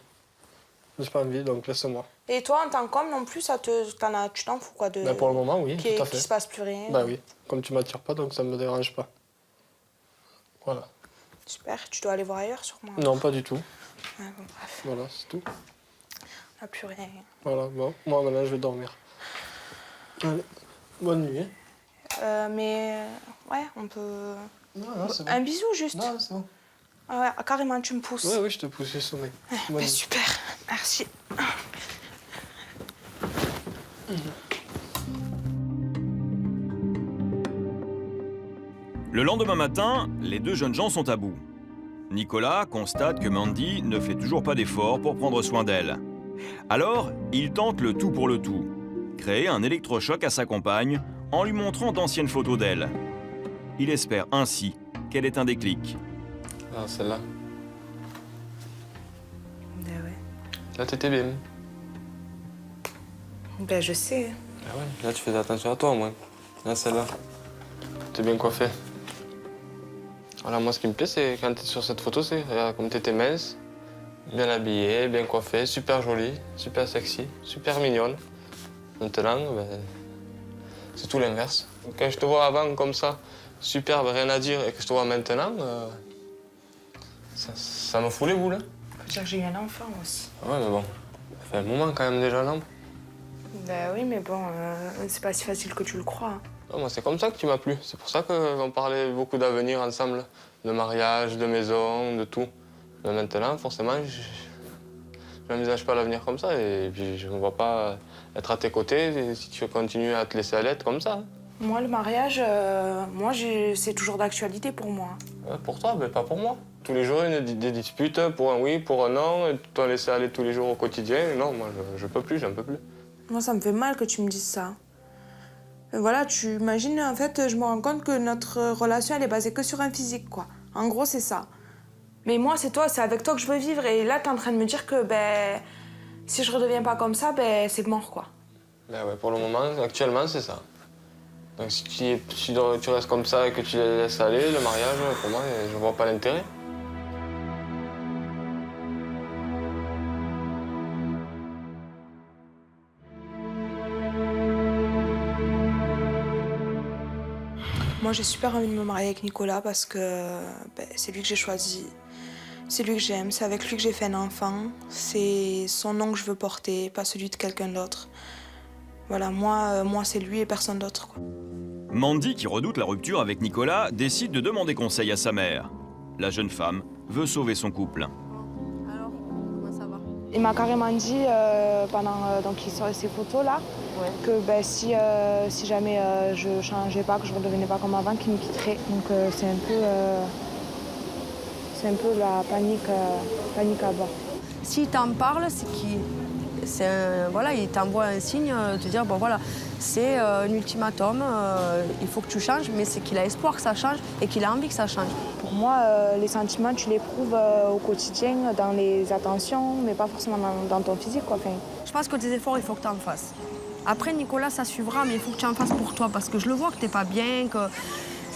J'ai pas envie, donc laisse-moi. Et toi, en tant qu'homme non plus, tu t'en fous quoi de... Ben, pour le moment, oui, tout à fait. Qu'il se passe plus rien. Bah oui, comme tu m'attires pas, donc ça me dérange pas. Voilà. Super, tu dois aller voir ailleurs sûrement. Non, pas du tout. Ouais, bon, bref. Voilà, c'est tout. On n'a plus rien. Voilà, bon, moi maintenant je vais dormir. Allez, bonne nuit. Ouais, on peut... Non, c'est bon. Un bisou juste. Non, c'est bon. Ah ouais, carrément, tu me pousses. Oui, je te pousse, j'ai sommeil. Ben, super, merci. Le lendemain matin, les deux jeunes gens sont à bout. Nicolas constate que Mandy ne fait toujours pas d'efforts pour prendre soin d'elle. Alors, il tente le tout pour le tout. Créer un électrochoc à sa compagne en lui montrant d'anciennes photos d'elle. Il espère ainsi qu'elle ait un déclic. Ah, celle-là. Ben ouais. Là, t'étais bien. Ben je sais. Ah ouais, là, tu faisais attention à toi, au moins. Là, celle-là. T'es bien coiffée. Voilà, moi, ce qui me plaît, c'est quand t'es sur cette photo, c'est comme t'étais mince, bien habillée, bien coiffée, super jolie, super sexy, super mignonne. Maintenant, ben, c'est tout l'inverse. Quand je te vois avant comme ça, superbe, rien à dire, et que je te vois maintenant, ça me fout les boules. Faut dire que j'ai eu un enfant aussi. Ouais, mais bon, ça fait un moment quand même déjà, non? Ben oui, mais bon, c'est pas si facile que tu le crois. Non, moi, c'est comme ça que tu m'as plu. C'est pour ça qu'on parlait beaucoup d'avenir ensemble, de mariage, de maison, de tout. Mais maintenant, forcément, je n'envisage pas l'avenir comme ça. Et puis, je ne vois pas être à tes côtés si tu continues à te laisser aller être comme ça. Moi, le mariage, c'est toujours d'actualité pour moi. Ouais, pour toi, mais pas pour moi. Tous les jours, il y a des disputes pour un oui, pour un non, et toi laisser aller tous les jours au quotidien. Non, moi, je peux plus, j'en peux plus. Moi, ça me fait mal que tu me dises ça. Et voilà, tu imagines, en fait, je me rends compte que notre relation, elle est basée que sur un physique, quoi. En gros, c'est ça. Mais moi, c'est toi, c'est avec toi que je veux vivre. Et là, t'es en train de me dire que, si je redeviens pas comme ça, c'est mort, quoi. Ben ouais, pour le moment, actuellement, c'est ça. Donc si tu restes comme ça et que tu les laisses aller, le mariage, pour moi, je vois pas l'intérêt. Moi, j'ai super envie de me marier avec Nicolas parce que c'est lui que j'ai choisi. C'est lui que j'aime, c'est avec lui que j'ai fait un enfant. C'est son nom que je veux porter, pas celui de quelqu'un d'autre. Voilà, moi c'est lui et personne d'autre, quoi. Mandy, qui redoute la rupture avec Nicolas, décide de demander conseil à sa mère. La jeune femme veut sauver son couple. Alors, comment ça va? Il m'a carrément dit, pendant qu'il sort ces photos-là, que si jamais je changeais pas, que je ne redevenais pas comme avant, qu'il me quitterait. Donc c'est un peu la panique à bord. S'il t'en parle, c'est qu'il il t'envoie un signe, te dire, bon voilà, c'est un ultimatum, il faut que tu changes, mais c'est qu'il a espoir que ça change et qu'il a envie que ça change. Pour moi, les sentiments, tu les prouves au quotidien, dans les attentions, mais pas forcément dans ton physique, quoi. Enfin, je pense que tes efforts, il faut que tu en fasses. Après, Nicolas, ça suivra, mais il faut que tu en fasses pour toi, parce que je le vois que t'es pas bien, que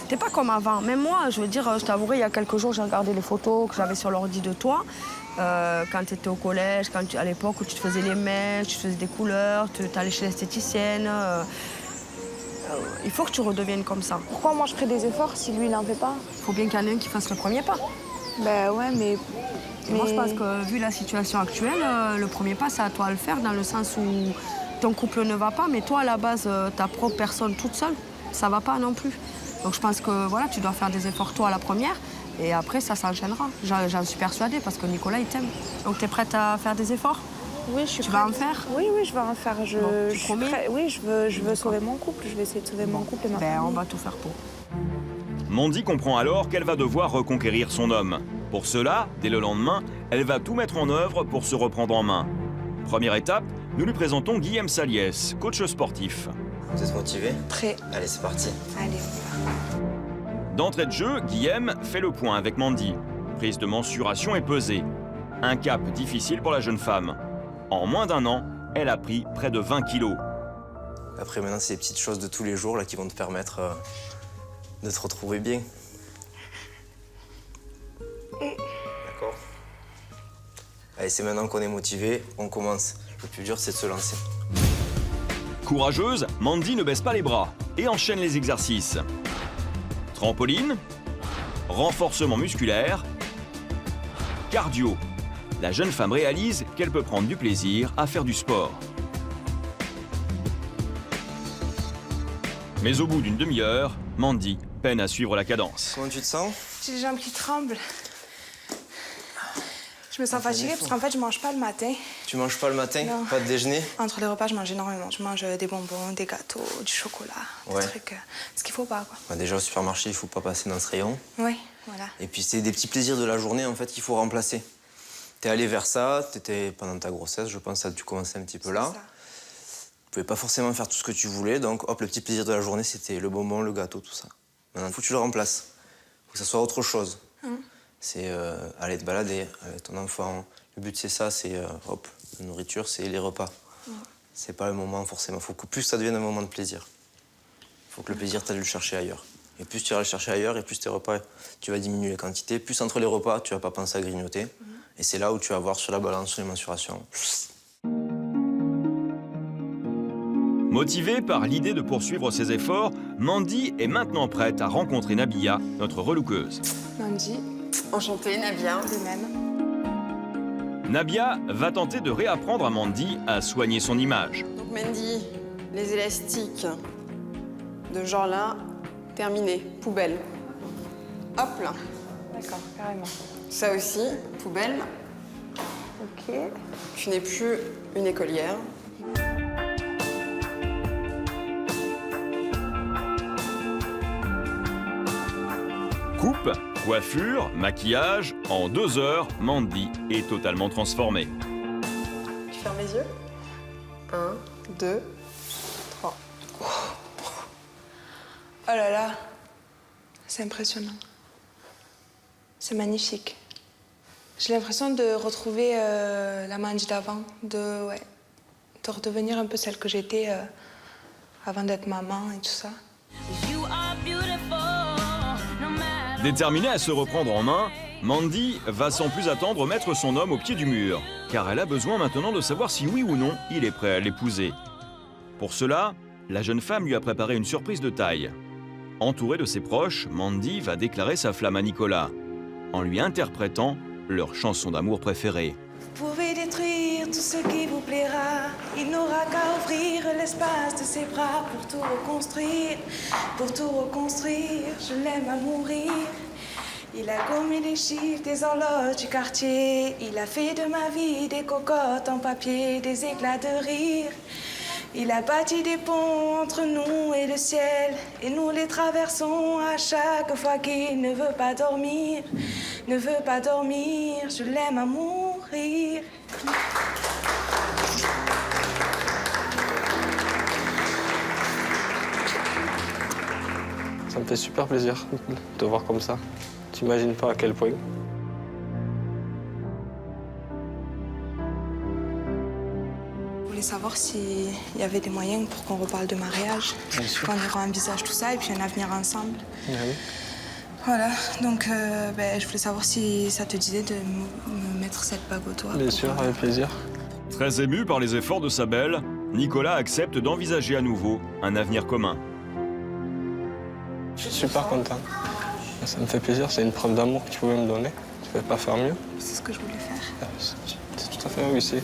t'es pas comme avant. Même moi, je veux dire, je t'avouerai, il y a quelques jours, j'ai regardé les photos que j'avais sur l'ordi de toi. Quand tu étais au collège, à l'époque où tu te faisais les mèches, tu te faisais des couleurs, tu allais chez l'esthéticienne. Il faut que tu redeviennes comme ça. Pourquoi moi je ferais des efforts si lui il n'en fait pas? Il faut bien qu'il y en ait un qui fasse le premier pas. Ben ouais, mais... Moi je pense que vu la situation actuelle, le premier pas c'est à toi de le faire dans le sens où ton couple ne va pas, mais toi à la base, ta propre personne toute seule, ça va pas non plus. Donc je pense que voilà, tu dois faire des efforts toi à la première. Et après, ça s'enchaînera. J'en suis persuadée parce que Nicolas, il t'aime. Donc, tu es prête à faire des efforts? Oui, je suis prête. Tu vas en faire? Oui, je vais en faire. Tu promets? Oui, je veux sauver mon couple. Je vais essayer de sauver mon couple et ma famille. On va tout faire pour. Mandy comprend alors qu'elle va devoir reconquérir son homme. Pour cela, dès le lendemain, elle va tout mettre en œuvre pour se reprendre en main. Première étape, nous lui présentons Guillaume Saliès, coach sportif. Vous êtes motivé? Prêt. Allez, c'est parti. Allez, on va. D'entrée de jeu, Guillaume fait le point avec Mandy. Prise de mensuration et pesée. Un cap difficile pour la jeune femme. En moins d'1 an, elle a pris près de 20 kilos. Après, maintenant, c'est les petites choses de tous les jours là, qui vont te permettre de te retrouver bien. D'accord? Allez, c'est maintenant qu'on est motivé, on commence. Le plus dur, c'est de se lancer. Courageuse, Mandy ne baisse pas les bras et enchaîne les exercices. Trampoline, renforcement musculaire, cardio. La jeune femme réalise qu'elle peut prendre du plaisir à faire du sport. Mais au bout d'une demi-heure, Mandy peine à suivre la cadence. Comment tu te sens? J'ai les jambes qui tremblent. Je me sens fatiguée parce qu'en fait, je mange pas le matin. Tu manges pas le matin? Non. Pas de déjeuner? Entre les repas, je mange énormément. Je mange des bonbons, des gâteaux, du chocolat, des trucs. Ce qu'il faut pas, quoi. Bah déjà, au supermarché, il faut pas passer dans ce rayon. Oui, voilà. Et puis, c'est des petits plaisirs de la journée, en fait, qu'il faut remplacer. T'es allé vers ça, t'étais pendant ta grossesse, je pense que ça a dû commencer un petit peu là. Tu pouvais pas forcément faire tout ce que tu voulais, donc hop, le petit plaisir de la journée, c'était le bonbon, le gâteau, tout ça. Maintenant, il faut que tu le remplaces. Il faut que ça soit autre chose. C'est aller te balader avec ton enfant. Le but, c'est ça, c'est hop, la nourriture, c'est les repas. C'est pas le moment, forcément. Il faut que plus ça devienne un moment de plaisir. Il faut que le plaisir, tu ailles le chercher ailleurs. Et plus tu iras le chercher ailleurs, et plus tes repas, tu vas diminuer les quantités. Plus entre les repas, tu vas pas penser à grignoter. Et c'est là où tu vas voir sur la balance, sur les mensurations. Motivée par l'idée de poursuivre ses efforts, Mandy est maintenant prête à rencontrer Nabia, notre relookeuse. Mandy. Enchantée, Nabia. De même. Nabia va tenter de réapprendre à Mandy à soigner son image. Donc Mandy, les élastiques, de genre là, terminé, poubelle. Hop là. D'accord, carrément. Ça aussi, poubelle. Ok. Tu n'es plus une écolière. Coupe, coiffure, maquillage, en 2 heures, Mandy est totalement transformée. Tu fermes les yeux. 1, 2, 3. Oh là là, c'est impressionnant. C'est magnifique. J'ai l'impression de retrouver la Mandy d'avant, de redevenir un peu celle que j'étais avant d'être maman et tout ça. Déterminée à se reprendre en main, Mandy va sans plus attendre mettre son homme au pied du mur, car elle a besoin maintenant de savoir si oui ou non il est prêt à l'épouser. Pour cela, la jeune femme lui a préparé une surprise de taille. Entourée de ses proches, Mandy va déclarer sa flamme à Nicolas, en lui interprétant leur chanson d'amour préférée. Vous pouvez détruire tout ce qui vous plaira. Il n'aura qu'à ouvrir l'espace de ses bras pour tout reconstruire. Pour tout reconstruire, je l'aime à mourir. Il a gommé les chiffres des horloges du quartier. Il a fait de ma vie des cocottes en papier, des éclats de rire. Il a bâti des ponts entre nous et le ciel. Et nous les traversons à chaque fois qu'il ne veut pas dormir. Ne veut pas dormir, je l'aime à mourir. Ça me fait super plaisir de te voir comme ça. T'imagines pas à quel point. Je voulais savoir s'il y avait des moyens pour qu'on reparle de mariage, qu'on y envisage tout ça et puis un avenir ensemble. Oui. Voilà, donc je voulais savoir si ça te disait de me mettre cette bague au doigt. Bien sûr, avec plaisir. Très ému par les efforts de sa belle, Nicolas accepte d'envisager à nouveau un avenir commun. Je suis super content. Ça me fait plaisir, c'est une preuve d'amour que tu pouvais me donner. Tu ne pouvais pas faire mieux. C'est ce que je voulais faire. C'est tout à fait réussi.